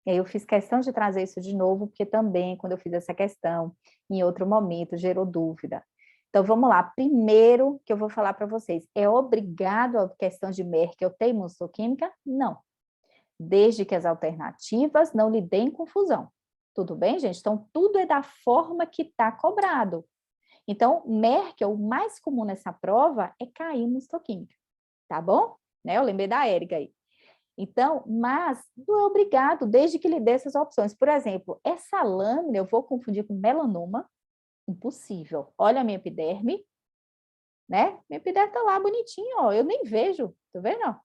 E aí eu fiz questão de trazer isso de novo, porque também, quando eu fiz essa questão, em outro momento, gerou dúvida. Então, vamos lá. Primeiro que eu vou falar para vocês, é obrigado a questão de Merkel ter imunohistoquímica? Não. Desde que as alternativas não lhe deem confusão. Tudo bem, gente? Então, tudo é da forma que está cobrado. Então, Merkel, o mais comum nessa prova é cair imunohistoquímica. Tá bom? Né? Eu lembrei da Érica aí. Então, mas não é obrigado, desde que lhe dê essas opções. Por exemplo, essa lâmina eu vou confundir com melanoma? Impossível. Olha a minha epiderme, né? Minha epiderme tá lá bonitinha, ó. Eu nem vejo, tá vendo? Ó?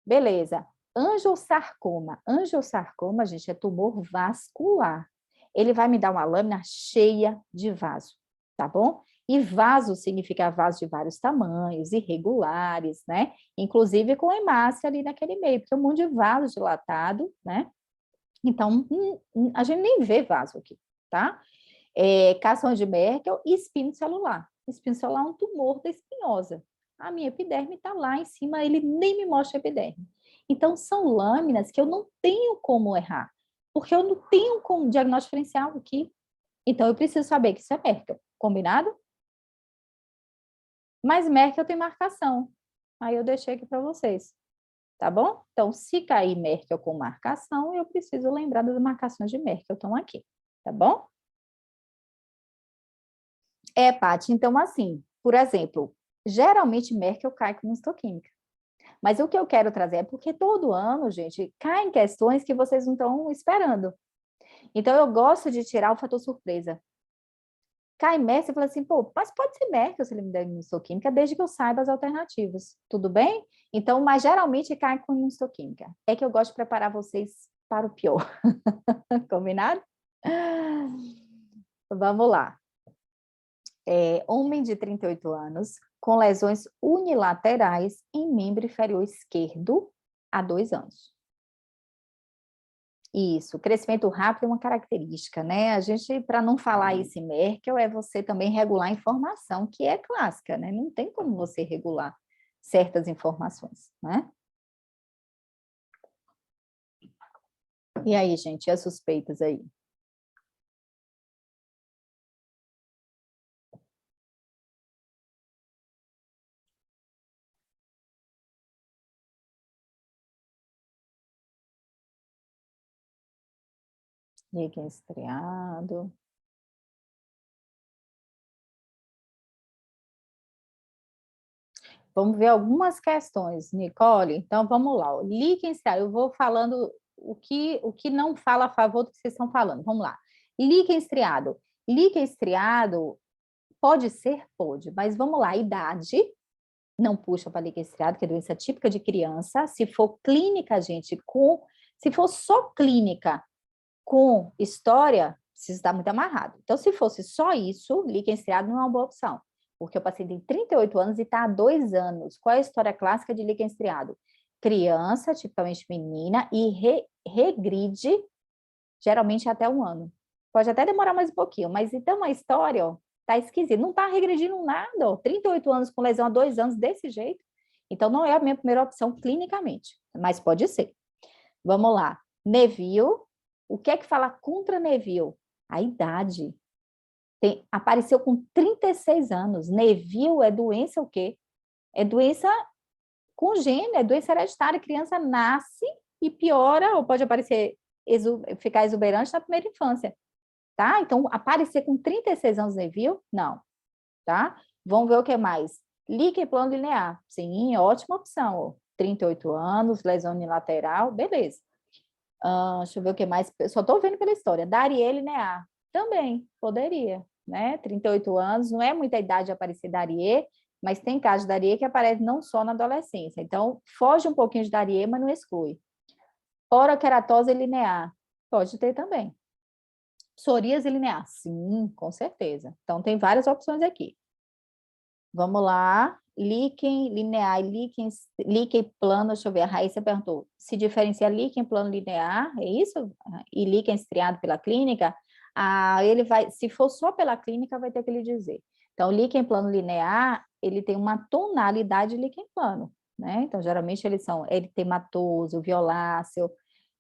Beleza. Angiosarcoma. Angiosarcoma, gente, é tumor vascular. Ele vai me dar uma lâmina cheia de vaso, tá bom? E vaso significa vaso de vários tamanhos, irregulares, né? Inclusive com hemácia ali naquele meio, porque é um monte de vaso dilatado, né? Então, a gente nem vê vaso aqui, tá? Carcinoma de Merkel e espino celular. Espino celular é um tumor da espinhosa. A minha epiderme está lá em cima, ele nem me mostra a epiderme. Então, são lâminas que eu não tenho como errar, porque eu não tenho como diagnóstico diferencial aqui. Então, eu preciso saber que isso é Merkel, combinado? Mas Merkel tem marcação. Aí eu deixei aqui para vocês, tá bom? Então, se cair Merkel com marcação, eu preciso lembrar das marcações de Merkel, estão aqui, tá bom? Paty, então assim, por exemplo, geralmente Merkel cai com histoquímica. Mas o que eu quero trazer é porque todo ano, gente, caem questões que vocês não estão esperando. Então, eu gosto de tirar o fator surpresa. Cai Merkel e fala assim, pô, mas pode ser Merkel se ele me der imunistoquímica, desde que eu saiba as alternativas. Tudo bem? Então, mas geralmente cai com imunistoquímica. É que eu gosto de preparar vocês para o pior. Combinado? Vamos lá. Homem de 38 anos, com lesões unilaterais em membro inferior esquerdo há 2 anos. Isso, crescimento rápido é uma característica, né? A gente, para não falar isso em Merkel, é você também regular a informação, que é clássica, né? Não tem como você regular certas informações, né? E aí, gente, e as suspeitas aí? Líquen estriado. Vamos ver algumas questões, Nicole. Então, vamos lá. O líquen estriado, eu vou falando o que não fala a favor do que vocês estão falando. Vamos lá. Líquen estriado. Líquen estriado pode ser? Pode. Mas vamos lá, idade não puxa para líquen estriado, que é doença típica de criança. Se for clínica, gente, se for só clínica com história, precisa estar muito amarrado. Então, se fosse só isso, líquen estriado não é uma boa opção, porque o paciente tem 38 anos e está há 2 anos. Qual é a história clássica de líquen estriado? Criança, tipicamente menina, e regride, geralmente até 1 ano. Pode até demorar mais um pouquinho, mas então a história, ó, tá esquisita. Não está regredindo nada, ó. 38 anos com lesão há 2 anos desse jeito. Então, não é a minha primeira opção clinicamente, mas pode ser. Vamos lá. Neville. O que é que fala contra Neville? A idade. Apareceu com 36 anos. Neville é doença o quê? É doença congênita, é doença hereditária. A criança nasce e piora, ou pode aparecer, ficar exuberante na primeira infância. Tá? Então, aparecer com 36 anos Neville, não. Tá? Vamos ver o que mais. Líquen plano linear. Sim, ótima opção. Ó. 38 anos, lesão unilateral, beleza. Deixa eu ver o que mais. Eu só estou vendo pela história. Darie linear. Também, poderia. Né? 38 anos, não é muita idade de aparecer Darie, mas tem casos de Darie que aparece não só na adolescência. Então, foge um pouquinho de Darie, mas não exclui. Oroqueratose linear. Pode ter também. Psoríase linear. Sim, com certeza. Então, tem várias opções aqui. Vamos lá. Líquen linear e líquen plano, deixa eu ver, a Raíssa perguntou, se diferencia líquen plano linear, é isso? E líquen estriado pela clínica? Ele vai, se for só pela clínica, vai ter que lhe dizer. Então, líquen plano linear, ele tem uma tonalidade de líquen plano, né? Então, geralmente, ele tem matoso, violáceo,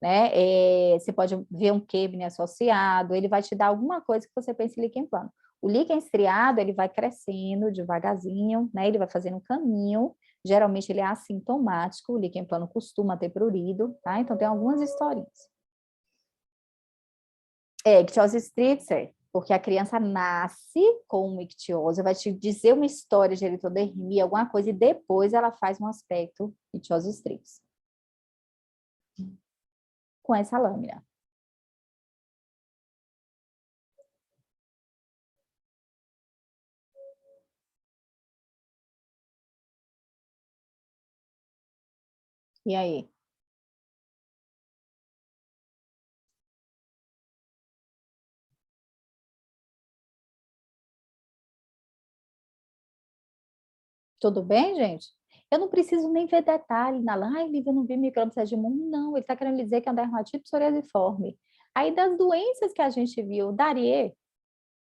né? Você pode ver um quebre associado, ele vai te dar alguma coisa que você pense em líquen plano. O líquen estriado, ele vai crescendo devagarzinho, né? Ele vai fazendo um caminho. Geralmente, ele é assintomático. O líquen plano costuma ter prurido, tá? Então, tem algumas historinhas. Ictiose Spritzer, porque a criança nasce com uma ictiose, vai te dizer uma história de eritodermia, alguma coisa, e depois ela faz um aspecto ictiose Spritzer. com essa lâmina. E aí? Tudo bem, gente? Eu não preciso nem ver detalhe na lã. Ai, Lívia, eu não vi microbicete de mundo. Não, ele está querendo dizer que é uma dermatite psoriasiforme. Aí, das doenças que a gente viu, Darie,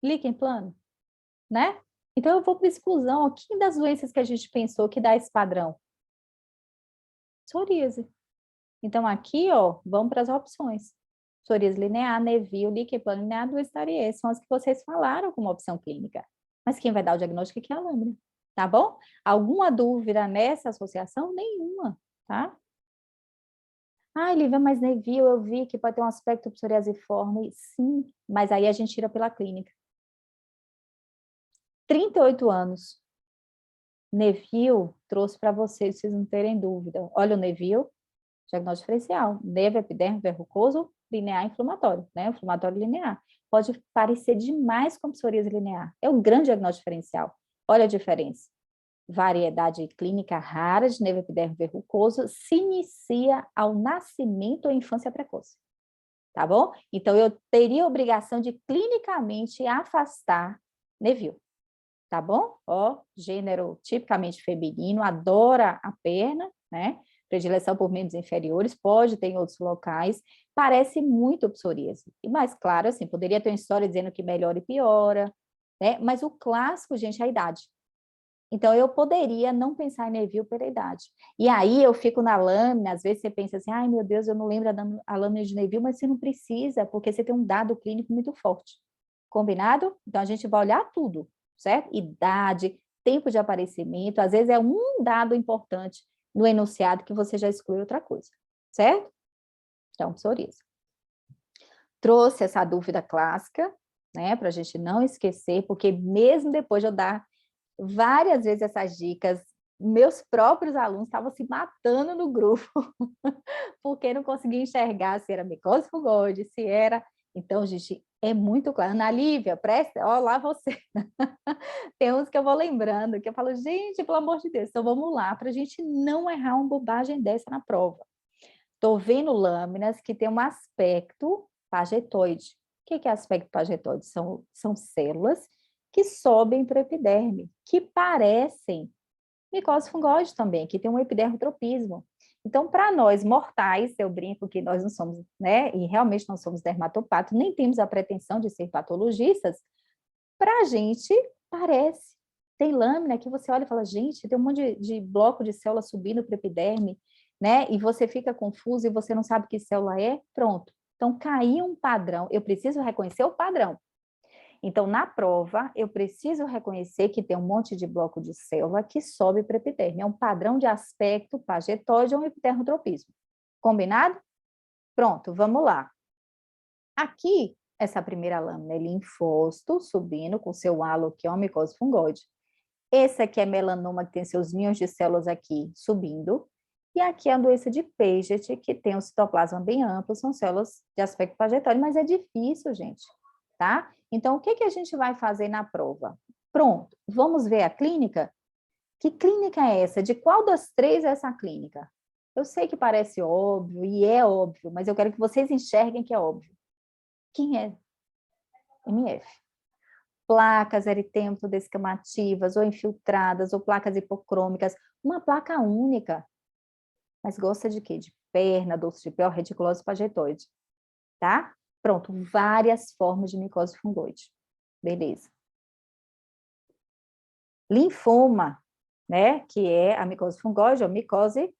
líquen plano, né? Então, eu vou para exclusão. Ó, quem das doenças que a gente pensou que dá esse padrão? Psoríase. Então, aqui, ó, vamos para as opções. Psoríase linear, Neville, líquen plano linear, doença Darie. São as que vocês falaram como opção clínica. Mas quem vai dar o diagnóstico aqui é a lâmina. Tá bom? Alguma dúvida nessa associação? Nenhuma, tá? Ai, Lívia, mas Neville, eu vi que pode ter um aspecto psoriasiforme. Sim, mas aí a gente tira pela clínica. 38 anos. Neville trouxe para vocês, vocês não terem dúvida. Olha o Neville, diagnóstico diferencial. Nevo, epiderme, verrucoso, linear inflamatório, né? Inflamatório linear. Pode parecer demais com psoríase linear. É um grande diagnóstico diferencial. Olha a diferença. Variedade clínica rara de nevo epiderme verrucoso se inicia ao nascimento ou infância precoce. Tá bom? Então, eu teria a obrigação de clinicamente afastar Neville. Tá bom? Ó, gênero tipicamente feminino, adora a perna, né? Predileção por membros inferiores, pode ter em outros locais, parece muito psoríase. Mas, claro, assim, poderia ter uma história dizendo que melhora e piora, né? Mas o clássico, gente, é a idade. Então, eu poderia não pensar em Neville pela idade. E aí, eu fico na lâmina, às vezes você pensa assim, ai, meu Deus, eu não lembro a lâmina de Neville, mas você não precisa, porque você tem um dado clínico muito forte. Combinado? Então, a gente vai olhar tudo, certo? Idade, tempo de aparecimento, às vezes é um dado importante no enunciado que você já exclui outra coisa, certo? Então, psoríase. Trouxe essa dúvida clássica, né, para a gente não esquecer, porque mesmo depois de eu dar várias vezes essas dicas, meus próprios alunos estavam se matando no grupo, porque não conseguia enxergar se era micose fungoide, se era... Então, gente, é muito claro. Ana Lívia, presta, ó lá você. Tem uns que eu vou lembrando, que eu falo, gente, pelo amor de Deus, então vamos lá, para a gente não errar uma bobagem dessa na prova. Estou vendo lâminas que tem um aspecto pagetoide. O que é aspecto pagetoide? São células que sobem para o epiderme, que parecem micose fungoide também, que tem um epidermotropismo. Então, para nós mortais, eu brinco que nós não somos, né, e realmente não somos dermatopatos, nem temos a pretensão de ser patologistas, para a gente parece. Tem lâmina que você olha e fala, gente, tem um monte de bloco de célula subindo para o epiderme, né, e você fica confuso e você não sabe que célula é, pronto. Então, caiu um padrão, eu preciso reconhecer o padrão. Então, na prova, eu preciso reconhecer que tem um monte de bloco de célula que sobe para o epiderme. É um padrão de aspecto pagetoide ou um epidermotropismo. Combinado? Pronto, vamos lá. Aqui, essa primeira lâmina é linfócito, subindo com seu halo, que é uma micose fungoide. Esse aqui é melanoma, que tem seus ninhos de células aqui subindo. E aqui é a doença de Paget, que tem um citoplasma bem amplo, são células de aspecto pagetóide, mas é difícil, gente, tá? Então, o que a gente vai fazer na prova? Pronto, vamos ver a clínica? Que clínica é essa? De qual das três é essa clínica? Eu sei que parece óbvio, e é óbvio, mas eu quero que vocês enxerguem que é óbvio. Quem é? MF. Placas eritêmito-descamativas, ou infiltradas, ou placas hipocrômicas, uma placa única. Mas gosta de quê? De perna, doce de pé, reticulose pagetoide, tá? Pronto, várias formas de micose fungoide. Beleza. Linfoma, né? Que é a micose fungoide, ou micose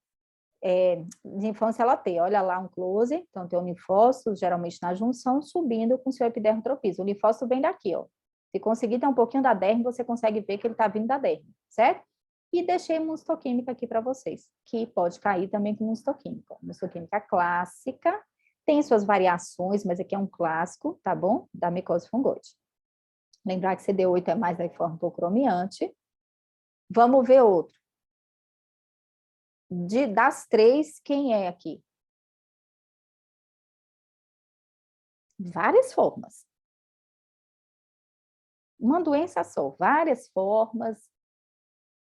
de infância ela tem. Olha lá um close, então tem o linfócito, geralmente na junção, subindo com seu epidermotropismo. O linfócito vem daqui, ó. Se conseguir ter um pouquinho da derme, você consegue ver que ele está vindo da derme, certo? E deixei imunohistoquímica aqui para vocês, que pode cair também com imunohistoquímica. Imunohistoquímica clássica, tem suas variações, mas aqui é um clássico, tá bom? Da micose fungoide. Lembrar que CD8 é mais da forma hipocromiante. Vamos ver outro. Das três, quem é aqui? várias formas. Uma doença só, várias formas.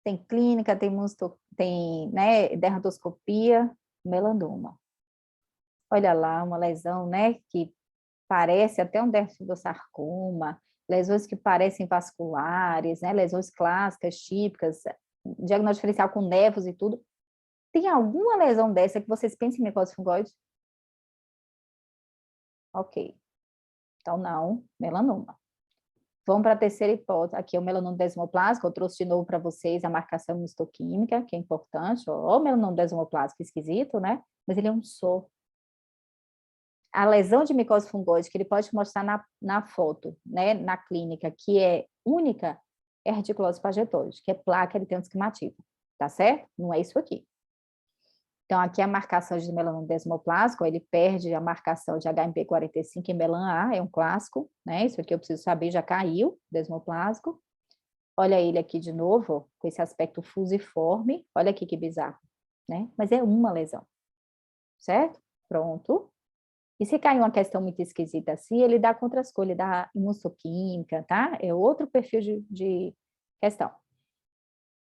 Tem clínica, tem né, dermatoscopia, melanoma. Olha lá, uma lesão, né, que parece até um dermatossarcoma, lesões que parecem vasculares, né, lesões clássicas, típicas, diagnóstico diferencial com névos e tudo. Tem alguma lesão dessa que vocês pensam em micose fungoide? Ok. Então, não, melanoma. Vamos para a terceira hipótese. Aqui é o melanoma desmoplásico. Eu trouxe de novo para vocês a marcação histoquímica, que é importante. Ó, o melanoma desmoplásico esquisito, né? Mas ele é um só. A lesão de micose fungoide, que ele pode mostrar na foto, né, na clínica, que é única, é a reticulose pagetoide, que é placa eritema-esquemativa, tá certo? Não é isso aqui. Então, aqui a marcação de melanoma desmoplásico, ele perde a marcação de HMP45 em melan A, é um clássico, né? Isso aqui eu preciso saber, já caiu, desmoplásico. Olha ele aqui de novo, ó, com esse aspecto fusiforme, olha aqui que bizarro, né? Mas é uma lesão, certo? Pronto. E se cair uma questão muito esquisita assim, ele dá contra as cores, ele dá imunoquímica, tá? É outro perfil de questão.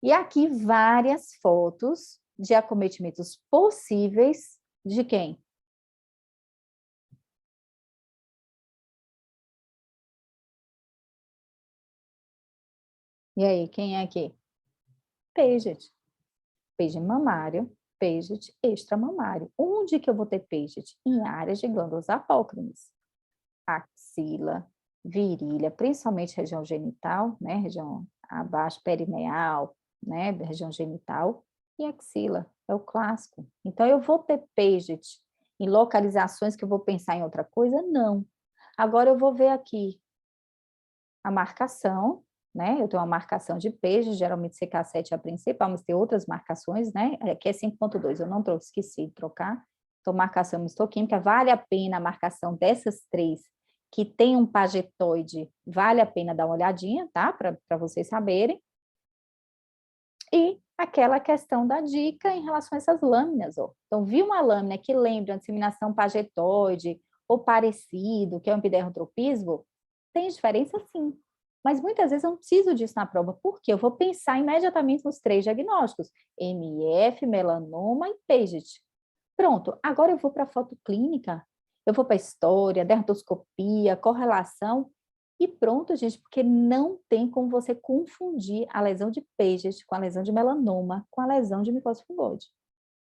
E aqui várias fotos de acometimentos possíveis de quem? E aí, quem é aqui? Paget. Paget mamário, Paget extramamário. Onde que eu vou ter Paget? Em áreas de glândulas apócrines. Axila, virilha, principalmente região genital, né? Região abaixo, perineal, né? Região genital. E axila, é o clássico. Então, eu vou ter Paget em localizações que eu vou pensar em outra coisa? Não. Agora, eu vou ver aqui a marcação, né? Eu tenho uma marcação de Paget, geralmente CK7 é a principal, mas tem outras marcações, né? Aqui é 5.2, eu não trouxe, esqueci de trocar. Então, marcação histoquímica, vale a pena a marcação dessas três que tem um pagetoide, vale a pena dar uma olhadinha, tá? Para vocês saberem. E aquela questão da dica em relação a essas lâminas, ó. Então, vi uma lâmina que lembra a disseminação pagetoide ou parecido, que é o epidermotropismo, tem diferença sim. Mas muitas vezes eu não preciso disso na prova, porque eu vou pensar imediatamente nos três diagnósticos: MF, melanoma e Paget. Pronto, agora eu vou para a foto clínica, eu vou para a história, dermatoscopia, correlação, e pronto, gente, porque não tem como você confundir a lesão de Paget com a lesão de melanoma, com a lesão de micose fungoide.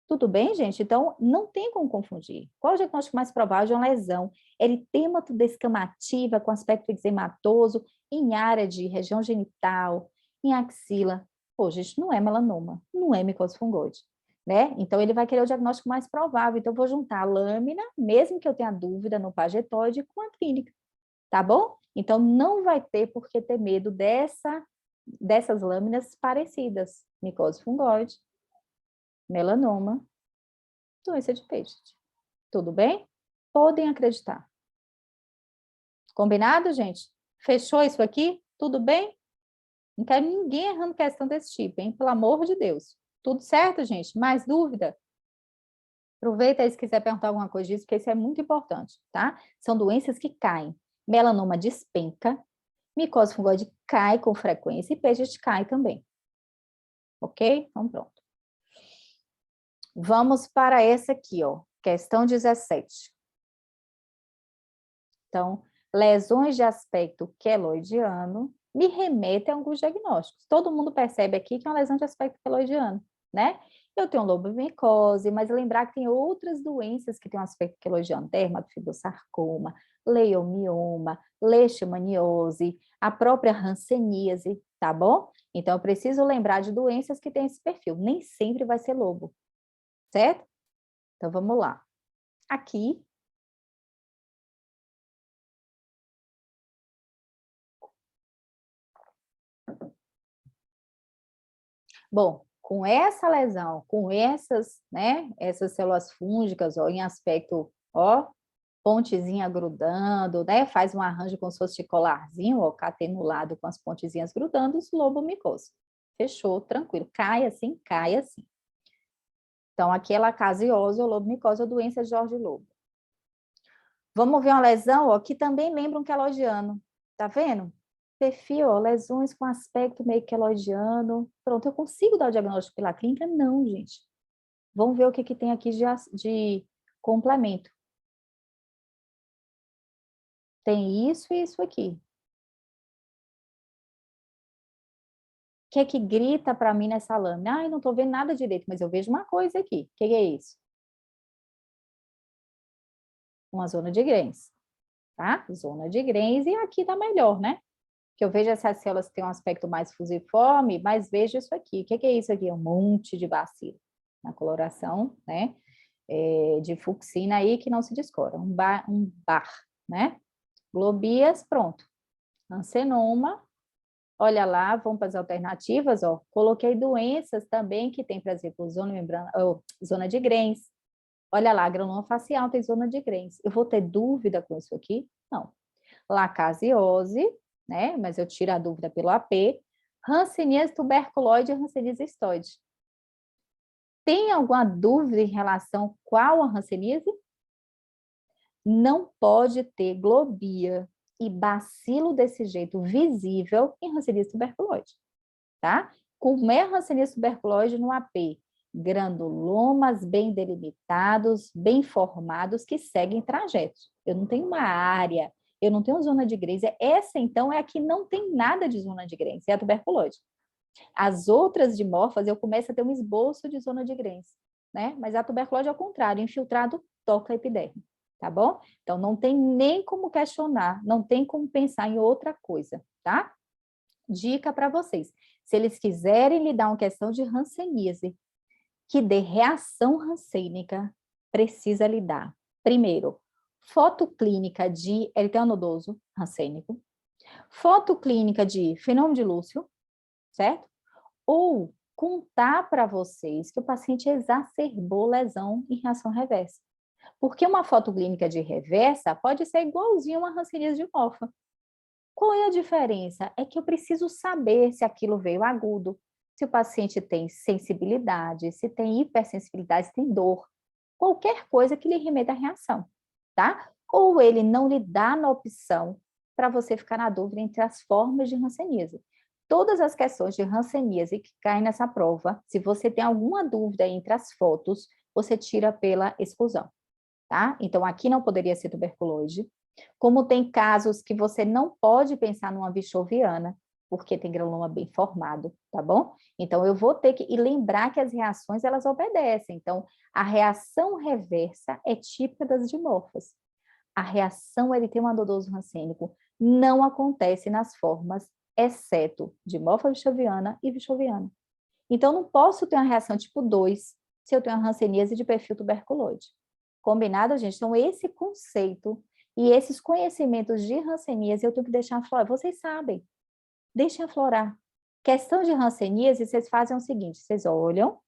Tudo bem, gente? Então, não tem como confundir. Qual é o diagnóstico mais provável de uma lesão? Eritema-descamativa com aspecto eczematoso em área de região genital, em axila. Pô, gente, não é melanoma, não é micose fungoide, né? Então, ele vai querer o diagnóstico mais provável. Então, eu vou juntar a lâmina, mesmo que eu tenha dúvida no pagetoide, com a clínica, tá bom? Então, não vai ter por que ter medo dessas lâminas parecidas. Micose fungoide, melanoma, doença de Paget. Tudo bem? Podem acreditar. Combinado, gente? Fechou isso aqui? Tudo bem? Não quero ninguém errando questão desse tipo, hein? Pelo amor de Deus. Tudo certo, gente? Mais dúvida? Aproveita aí se quiser perguntar alguma coisa disso, porque isso é muito importante, tá? São doenças que caem. Melanoma despenca, micose fungoide cai com frequência e Paget cai também. Ok? Então, pronto. Vamos para essa aqui, ó. Questão 17. Então, lesões de aspecto queloidiano me remetem a alguns diagnósticos. Todo mundo percebe aqui que é uma lesão de aspecto queloidiano, né? Eu tenho lobomicose, mas lembrar que tem outras doenças que têm um aspecto queloidiano, dermatofibrosarcoma, leiomioma, leishmaniose, a própria hanseníase, tá bom? Então, eu preciso lembrar de doenças que têm esse perfil. Nem sempre vai ser lobo, certo? Então, vamos lá. Aqui, bom, com essa lesão, com essas, né, essas células fúngicas, ó, em aspecto, ó, pontezinha grudando, né, faz um arranjo como se fosse de colarzinho, ó, catenulado com as pontezinhas grudando, lobomicose. Fechou, tranquilo, cai assim, cai assim. Então, aqui é lacasiose ou lobomicose ou doença de Jorge Lobo. Vamos ver uma lesão, ó, que também lembra um queloidiano. Tá vendo? Perfil, ó, lesões com aspecto meio queloidiano. Pronto, eu consigo dar o diagnóstico pela clínica? Não, gente. Vamos ver o que tem aqui de complemento. Tem isso e isso aqui. O que é que grita para mim nessa lâmina? Ai, não estou vendo nada direito, mas eu vejo uma coisa aqui. O que é isso? Uma zona de Graves, tá? Zona de Graves, e aqui tá melhor, né? Que eu vejo essas células que têm um aspecto mais fusiforme, mas vejo isso aqui. O que é isso aqui? Um monte de bacilo na coloração, né? De fucsina aí que não se descora. Um bar, né? Globias, pronto. Ancenoma, olha lá, vamos para as alternativas, ó. Coloquei doenças também que tem, por exemplo, zona de Graves. Olha lá, granuloma facial tem zona de Graves. Eu vou ter dúvida com isso aqui? Não. Lacasiose, né? Mas eu tiro a dúvida pelo AP. Hanseníase tuberculoide e hanseníase histoide. Tem alguma dúvida em relação qual a hanseníase? Não pode ter globia e bacilo desse jeito visível em hanseníase tuberculoide, tá? Como é a hanseníase tuberculoide no AP? Granulomas bem delimitados, bem formados, que seguem trajetos. Eu não tenho uma área, eu não tenho zona de Graves. Essa, então, é a que não tem nada de zona de Graves, é a tuberculose. As outras dimorfas, eu começo a ter um esboço de zona de Graves, né? Mas a tuberculose, ao contrário, infiltrado toca a epiderme, tá bom? Então, não tem nem como questionar, não tem como pensar em outra coisa, tá? Dica para vocês. Se eles quiserem lhe dar uma questão de hanseníase, que dê reação rancênica, precisa lidar. Primeiro, foto clínica de eritema nodoso rancênico, foto clínica de fenômeno de Lúcio, certo? Ou contar para vocês que o paciente exacerbou lesão em reação reversa. Porque uma foto clínica de reversa pode ser igualzinho a uma hanseníase de morfa. Qual é a diferença? É que eu preciso saber se aquilo veio agudo, se o paciente tem sensibilidade, se tem hipersensibilidade, se tem dor, qualquer coisa que lhe remeta à reação, tá? Ou ele não lhe dá na opção para você ficar na dúvida entre as formas de hanseníase. Todas as questões de hanseníase que caem nessa prova, se você tem alguma dúvida entre as fotos, você tira pela exclusão, tá? Então, aqui não poderia ser tuberculose. Como tem casos que você não pode pensar numa bichoviana, porque tem granuloma bem formado, tá bom? Então, eu vou ter que... E lembrar que as reações, elas obedecem. Então, a reação reversa é típica das dimorfas. A reação eritema nodoso rancênico não acontece nas formas, exceto dimorfa bichoviana e bichoviana. Então, não posso ter uma reação tipo 2 se eu tenho uma hanseníase de perfil tuberculoide. Combinado, gente? Então, esse conceito e esses conhecimentos de hanseníase eu tenho que deixar aflorar. Vocês sabem, deixem aflorar. Questão de hanseníase, vocês fazem o seguinte, vocês olham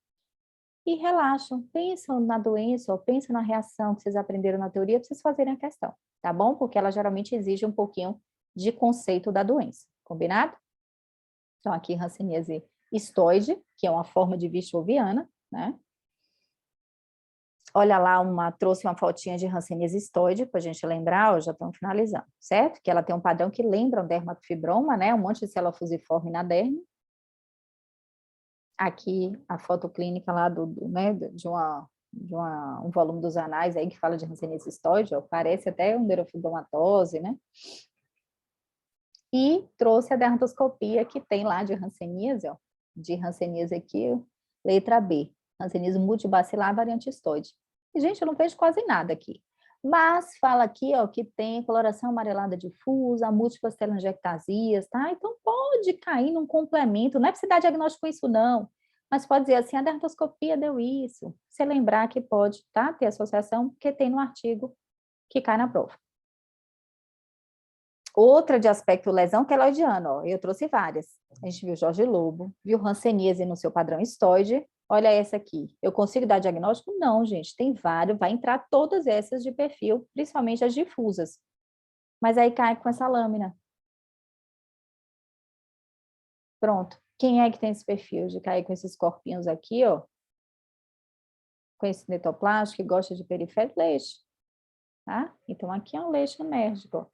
e relaxam, pensam na doença ou pensam na reação que vocês aprenderam na teoria para vocês fazerem a questão, tá bom? Porque ela geralmente exige um pouquinho de conceito da doença, combinado? Então, aqui, hanseníase histoide, que é uma forma de vichoviana, né? Olha lá, trouxe uma fotinha de hanseníase histoide, para a gente lembrar, ó, já estamos finalizando, certo? Que ela tem um padrão que lembra um dermatofibroma, né? Um monte de célula fusiforme na derme. Aqui, a foto clínica lá né, um volume dos anais aí que fala de hanseníase histoide, ó, parece até um neurofibromatose, né? E trouxe a dermatoscopia que tem lá de hanseníase, ó, de hanseníase aqui, letra B, hanseníase multibacilar variante histoide. E, gente, eu não vejo quase nada aqui. Mas fala aqui, ó, que tem coloração amarelada difusa, múltiplas telangiectasias, tá? Então, pode cair num complemento, não é para você dar diagnóstico com isso, não. Mas pode dizer assim, a dermatoscopia deu isso. Você lembrar que pode, tá? Ter associação, porque tem no artigo que cai na prova. Outra de aspecto lesão queloidiano, ó, eu trouxe várias. A gente viu Jorge Lobo, viu hanseníase no seu padrão histoide. Olha essa aqui. Eu consigo dar diagnóstico? Não, gente, tem vários. Vai entrar todas essas de perfil, principalmente as difusas. Mas aí cai com essa lâmina. Pronto. Quem é que tem esse perfil de cair com esses corpinhos aqui, ó? Com esse netoplástico que gosta de periférico, leite. tá? Então, aqui é um leishmanérgico.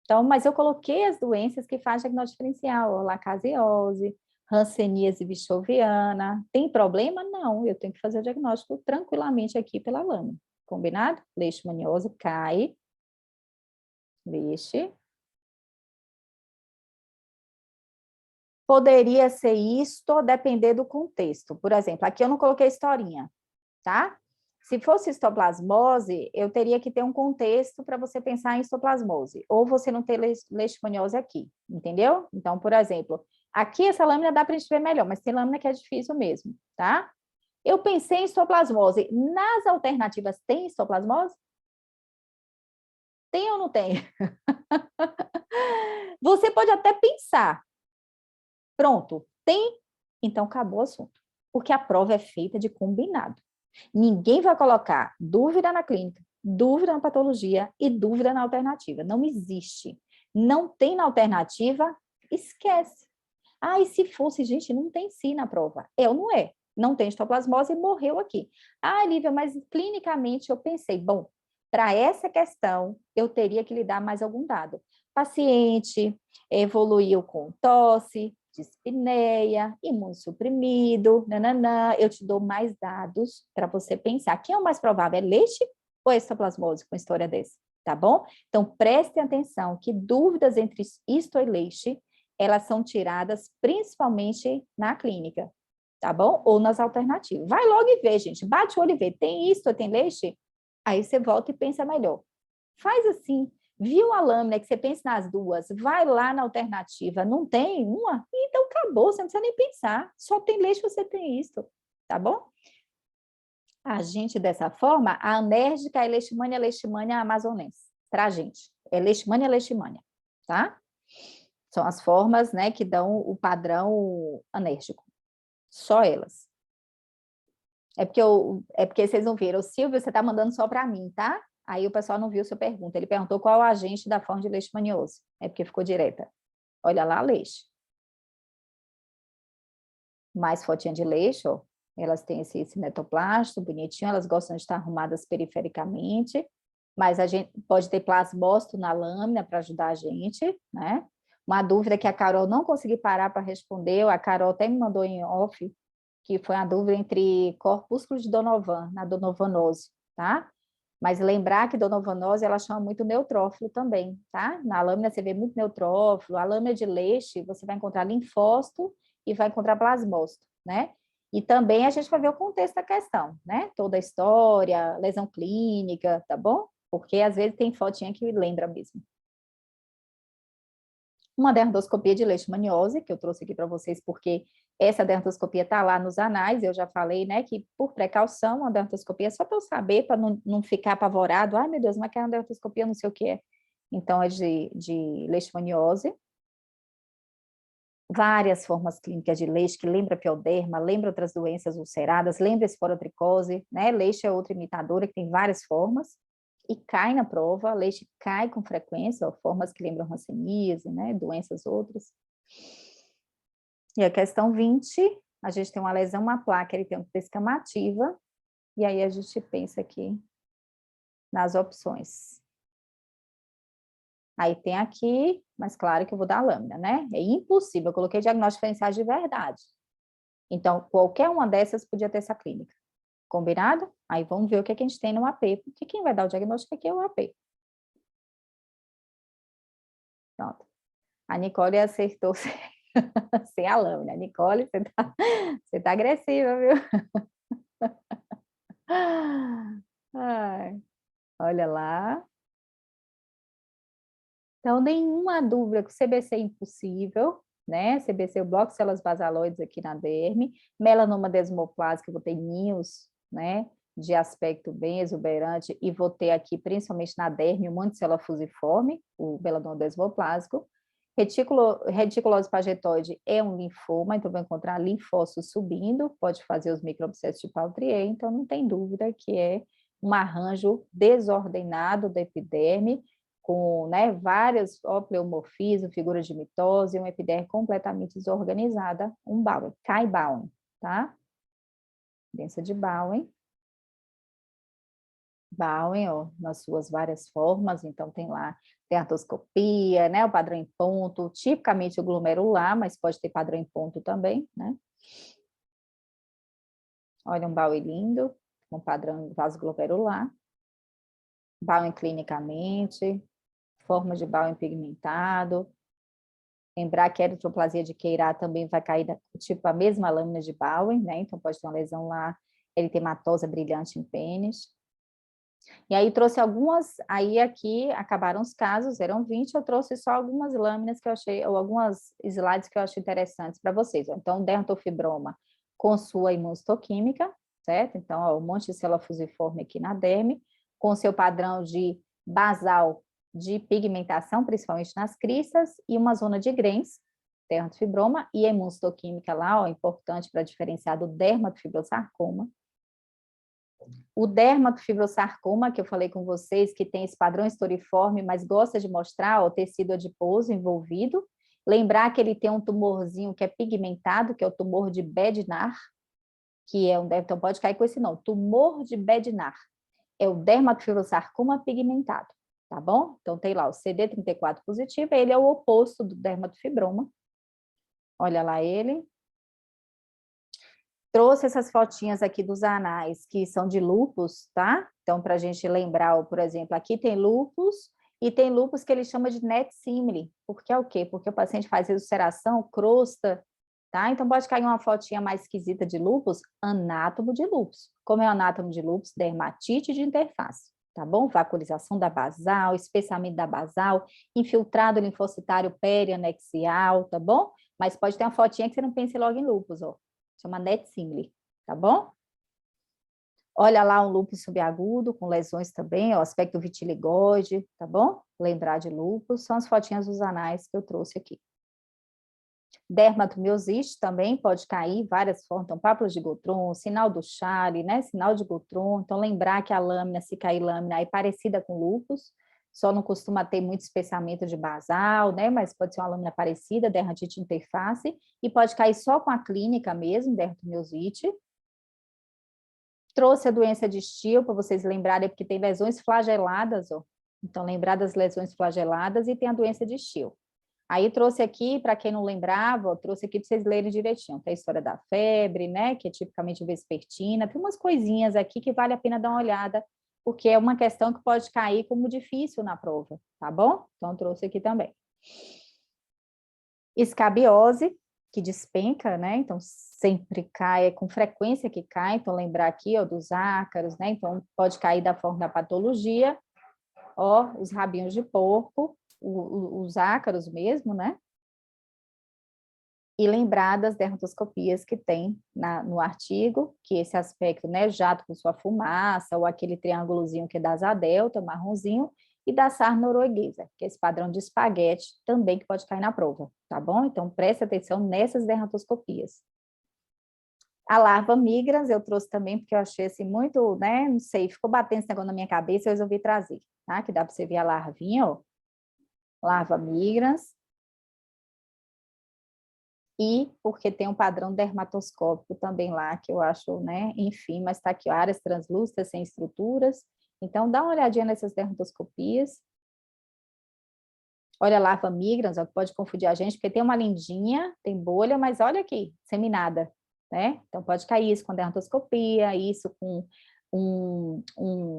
Então, mas eu coloquei as doenças que fazem diagnóstico diferencial, ó, lacasiose, hanseníase bichoviana. Tem problema? Não, eu tenho que fazer o diagnóstico tranquilamente aqui pela lâmina. Combinado? Leishmaniose cai. Leixe. Poderia ser isto, depender do contexto. Por exemplo, aqui eu não coloquei historinha, tá? Se fosse histoplasmose, eu teria que ter um contexto para você pensar em histoplasmose. Ou você não ter leishmaniose aqui, entendeu? Então, por exemplo, aqui essa lâmina dá para a gente ver melhor, mas tem lâmina que é difícil mesmo, tá? Eu pensei em histoplasmose. Nas alternativas, tem histoplasmose? Tem ou não tem? Você pode até pensar. Pronto, tem? Então acabou o assunto. Porque a prova é feita de combinado. Ninguém vai colocar dúvida na clínica, dúvida na patologia e dúvida na alternativa. Não existe. Não tem na alternativa, esquece. Ah, e se fosse, gente, não tem sim na prova. É ou não é? Não tem histoplasmose e morreu aqui. Ah, Lívia, mas clinicamente eu pensei, bom, para essa questão eu teria que lhe dar mais algum dado. Paciente evoluiu com tosse, dispneia, imunossuprimido, nananã. Eu te dou mais dados para você pensar. Quem é o mais provável? É leite ou é histoplasmose com história desse? Tá bom? Então, prestem atenção que dúvidas entre isto e leite, elas são tiradas principalmente na clínica, tá bom? Ou nas alternativas. Vai logo e vê, gente. Bate o olho e vê. Tem isto ou tem leite? Aí você volta e pensa melhor. Faz assim. Viu a lâmina que você pensa nas duas, vai lá na alternativa, não tem uma? Então acabou, você não precisa nem pensar. Só tem leite, você tem isso, tá bom? A gente, dessa forma, a anérgica é leishmania amazonense, pra gente. É leishmania, tá? São as formas, né, que dão o padrão anérgico. Só elas. É porque vocês não viram. Silvio, você tá mandando só para mim, tá? Aí o pessoal não viu sua pergunta. Ele perguntou qual é o agente da forma de leishmaniose. É porque ficou direta. Olha lá a leixe. Mais fotinha de leixe, ó. Elas têm esse cinetoplasto bonitinho, elas gostam de estar arrumadas perifericamente, mas a gente pode ter plasmócito na lâmina para ajudar a gente, né? Uma dúvida que a Carol não consegui parar para responder, a Carol até me mandou em off, que foi a dúvida entre corpúsculo de Donovan, na donovanose, tá? Mas lembrar que donovanose, ela chama muito neutrófilo também, tá? Na lâmina você vê muito neutrófilo, a lâmina de leixe você vai encontrar linfócito e vai encontrar plasmócito, né? E também a gente vai ver o contexto da questão, né? Toda a história, lesão clínica, tá bom? Porque às vezes tem fotinha que lembra mesmo. Uma dermatoscopia de leishmaniose, que eu trouxe aqui para vocês, porque essa dermatoscopia está lá nos anais, eu já falei, né, que por precaução, a dermatoscopia, só para eu saber, para não ficar apavorado, ai meu Deus, mas que é uma dermatoscopia, não sei o que é. Então, é de leishmaniose. Várias formas clínicas de leixe, que lembra pioderma, lembra outras doenças ulceradas, lembra esporotricose, né, leixe é outra imitadora, que tem várias formas. E cai na prova, leite cai com frequência, ó, formas que lembram hanseníase, né, doenças outras. E a questão 20, a gente tem uma lesão, uma placa, ele tem uma descamativa, e aí a gente pensa aqui nas opções. Aí tem aqui, mas claro que eu vou dar a lâmina, né? É impossível, eu coloquei diagnóstico diferencial de verdade. Então, qualquer uma dessas podia ter essa clínica. Combinado? Aí vamos ver o que a gente tem no AP, porque quem vai dar o diagnóstico aqui é o AP. Pronto. A Nicole acertou sem a lâmina. Nicole, você tá agressiva, viu? Ai, olha lá. Então, nenhuma dúvida que o CBC é impossível, né? CBC, o bloco de células basaloides aqui na derme, melanoma desmoplásico, eu vou ter ninhos, né? De aspecto bem exuberante, e vou ter aqui, principalmente na derme, um monte de célula fusiforme, o melanoma desmoplásico. Reticulose pagetoide é um linfoma, então vou encontrar linfócitos subindo, pode fazer os microabscessos de Pautrier, então não tem dúvida que é um arranjo desordenado da epiderme, com, né, vários pleomorfismos, figuras de mitose, uma epiderme completamente desorganizada, um Bowen, Kai Bowen, tá? Doença de Bowen. Bowen, ó, nas suas várias formas, então tem lá dermatoscopia, né, o padrão em ponto, tipicamente o glomerular, mas pode ter padrão em ponto também, né? Olha um Bowen lindo, com padrão vasoglomerular, Bowen clinicamente, forma de Bowen pigmentado. Lembrar que a eritroplasia de Queirá também vai cair tipo a mesma lâmina de Bowen, né? Então pode ter uma lesão lá, eritematosa brilhante em pênis. E aí trouxe algumas, aí aqui acabaram os casos, eram 20, eu trouxe só algumas lâminas que eu achei, ou algumas slides que eu achei interessantes para vocês. Então, dermatofibroma com sua imunohistoquímica, certo? Então, ó, um monte de célula fusiforme aqui na derme, com seu padrão de basal de pigmentação, principalmente nas cristas, e uma zona de Graves, dermatofibroma, e a imunohistoquímica lá, ó, importante para diferenciar do dermatofibrosarcoma. O dermatofibrosarcoma, que eu falei com vocês, que tem esse padrão historiforme, mas gosta de mostrar o tecido adiposo envolvido. Lembrar que ele tem um tumorzinho que é pigmentado, que é o tumor de Bednar, que é então pode cair com esse nome, tumor de Bednar. É o dermatofibrosarcoma pigmentado, tá bom? Então tem lá o CD34 positivo, ele é o oposto do dermatofibroma. Olha lá ele. Trouxe essas fotinhas aqui dos anais, que são de lúpus, tá? Então, para a gente lembrar, por exemplo, aqui tem lúpus, e tem lúpus que ele chama de net simile. Porque é o quê? Porque o paciente faz ulceração, crosta, tá? Então, pode cair uma fotinha mais esquisita de lúpus, anátomo de lúpus. Como é o anátomo de lúpus? Dermatite de interface, tá bom? Vacuolização da basal, espessamento da basal, infiltrado linfocitário perianexial, tá bom? Mas pode ter uma fotinha que você não pense logo em lúpus, ó. Chama net simile, tá bom? Olha lá um lúpus subagudo, com lesões também, ó, aspecto vitiligoide, tá bom? Lembrar de lúpus, são as fotinhas dos anais que eu trouxe aqui. Dermatomiosite também pode cair, várias formas, então pápulas de Guttron, sinal do Chaly, né? Sinal de Guttron, então lembrar que a lâmina, se cair lâmina, é parecida com lúpus, só não costuma ter muito espessamento de basal, né? Mas pode ser uma lâmina parecida, dermatite interface, e pode cair só com a clínica mesmo, dermatomiosite. Trouxe a doença de Still, para vocês lembrarem, porque tem lesões flageladas, ó. Então, lembrar das lesões flageladas e tem a doença de Still. Aí trouxe aqui, para quem não lembrava, ó, trouxe aqui para vocês lerem direitinho. Tem a história da febre, né? Que é tipicamente vespertina. Tem umas coisinhas aqui que vale a pena dar uma olhada, porque é uma questão que pode cair como difícil na prova, tá bom? Então, trouxe aqui também. Escabiose, que despenca, né? Então, sempre cai, é com frequência que cai. Então, lembrar aqui, ó, dos ácaros, né? Então, pode cair da forma da patologia. Ó, os rabinhos de porco, os ácaros mesmo, né? E lembrar das dermatoscopias que tem no artigo, que esse aspecto, né, jato com sua fumaça, ou aquele triângulozinho que é da asa delta, marronzinho, e da sarna norueguesa, que é esse padrão de espaguete também que pode cair na prova, tá bom? Então, preste atenção nessas dermatoscopias. A larva migrans eu trouxe também, porque eu achei assim muito, né, não sei, ficou batendo esse negócio na minha cabeça, eu resolvi trazer, tá? Que dá para você ver a larvinha, ó. Larva migrans. E porque tem um padrão dermatoscópico também lá, que eu acho, né, enfim, mas está aqui, áreas translúcidas sem estruturas. Então, dá uma olhadinha nessas dermatoscopias. Olha a larva migrans, ó, que pode confundir a gente, porque tem uma lindinha, tem bolha, mas olha aqui, seminada, né? Então, pode cair isso com dermatoscopia, isso com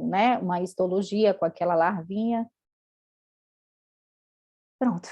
né, uma histologia com aquela larvinha. Pronto.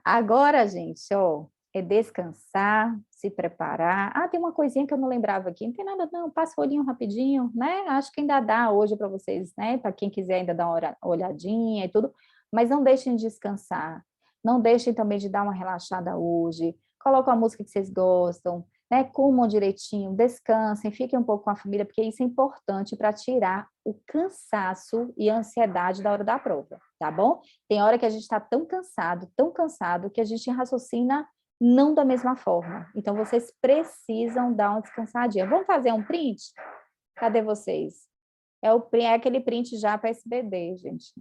Agora, gente, ó, é descansar, se preparar. Ah, tem uma coisinha que eu não lembrava aqui. Não tem nada, não. Passa o olhinho rapidinho, né? Acho que ainda dá hoje para vocês, né? Para quem quiser ainda dar uma olhadinha e tudo. Mas não deixem de descansar. Não deixem também de dar uma relaxada hoje. Coloquem a música que vocês gostam, né? Comam direitinho, descansem, fiquem um pouco com a família, porque isso é importante para tirar o cansaço e a ansiedade da hora da prova, tá bom? Tem hora que a gente está tão cansado, que a gente raciocina não da mesma forma. Então, vocês precisam dar uma descansadinha. Vamos fazer um print? Cadê vocês? É aquele print já para SBD, gente.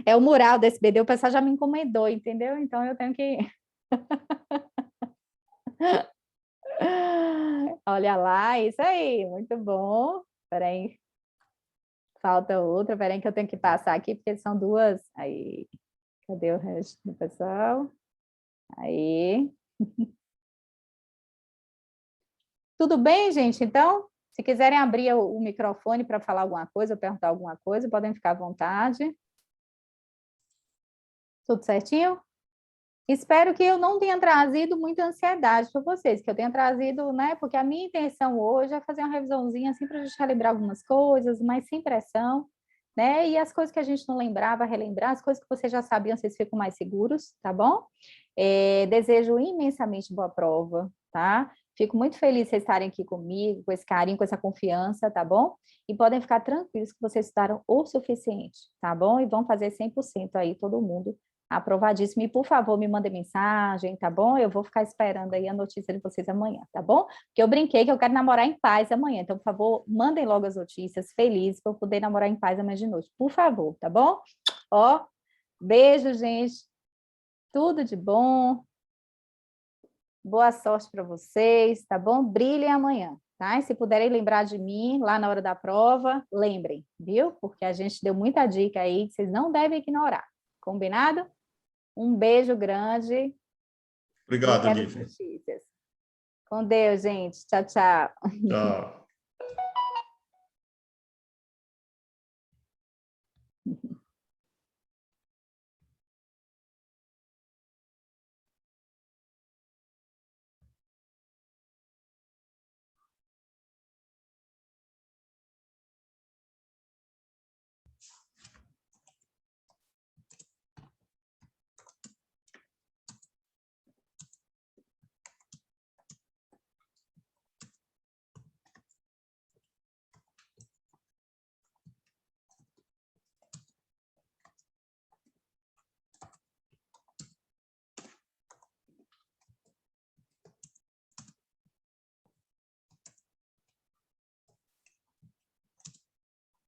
É o mural da SBD, o pessoal já me encomendou, entendeu? Então, eu tenho que... Olha lá, isso aí, muito bom. Peraí. Falta outra, peraí que eu tenho que passar aqui, porque são duas. Aí, cadê o resto do pessoal? Aí. Tudo bem, gente? Então, se quiserem abrir o microfone para falar alguma coisa, ou perguntar alguma coisa, podem ficar à vontade. Tudo certinho? Espero que eu não tenha trazido muita ansiedade para vocês, que eu tenha trazido, né? Porque a minha intenção hoje é fazer uma revisãozinha assim para a gente relembrar algumas coisas, mas sem pressão, né? E as coisas que a gente não lembrava, relembrar, as coisas que vocês já sabiam, vocês ficam mais seguros, tá bom? Desejo imensamente boa prova, tá? Fico muito feliz de vocês estarem aqui comigo, com esse carinho, com essa confiança, tá bom? E podem ficar tranquilos que vocês estudaram o suficiente, tá bom? E vão fazer 100% aí, todo mundo aprovadíssimo. E, por favor, me mandem mensagem, tá bom? Eu vou ficar esperando aí a notícia de vocês amanhã, tá bom? Porque eu brinquei que eu quero namorar em paz amanhã. Então, por favor, mandem logo as notícias, felizes, para eu poder namorar em paz amanhã de noite. Por favor, tá bom? Ó, beijo, gente. Tudo de bom. Boa sorte para vocês, tá bom? Brilhem amanhã, tá? E se puderem lembrar de mim lá na hora da prova, lembrem, viu? Porque a gente deu muita dica aí que vocês não devem ignorar. Combinado? Um beijo grande. Obrigado, Quero Lívia. notícias. Com Deus, gente. Tchau, tchau. Tchau.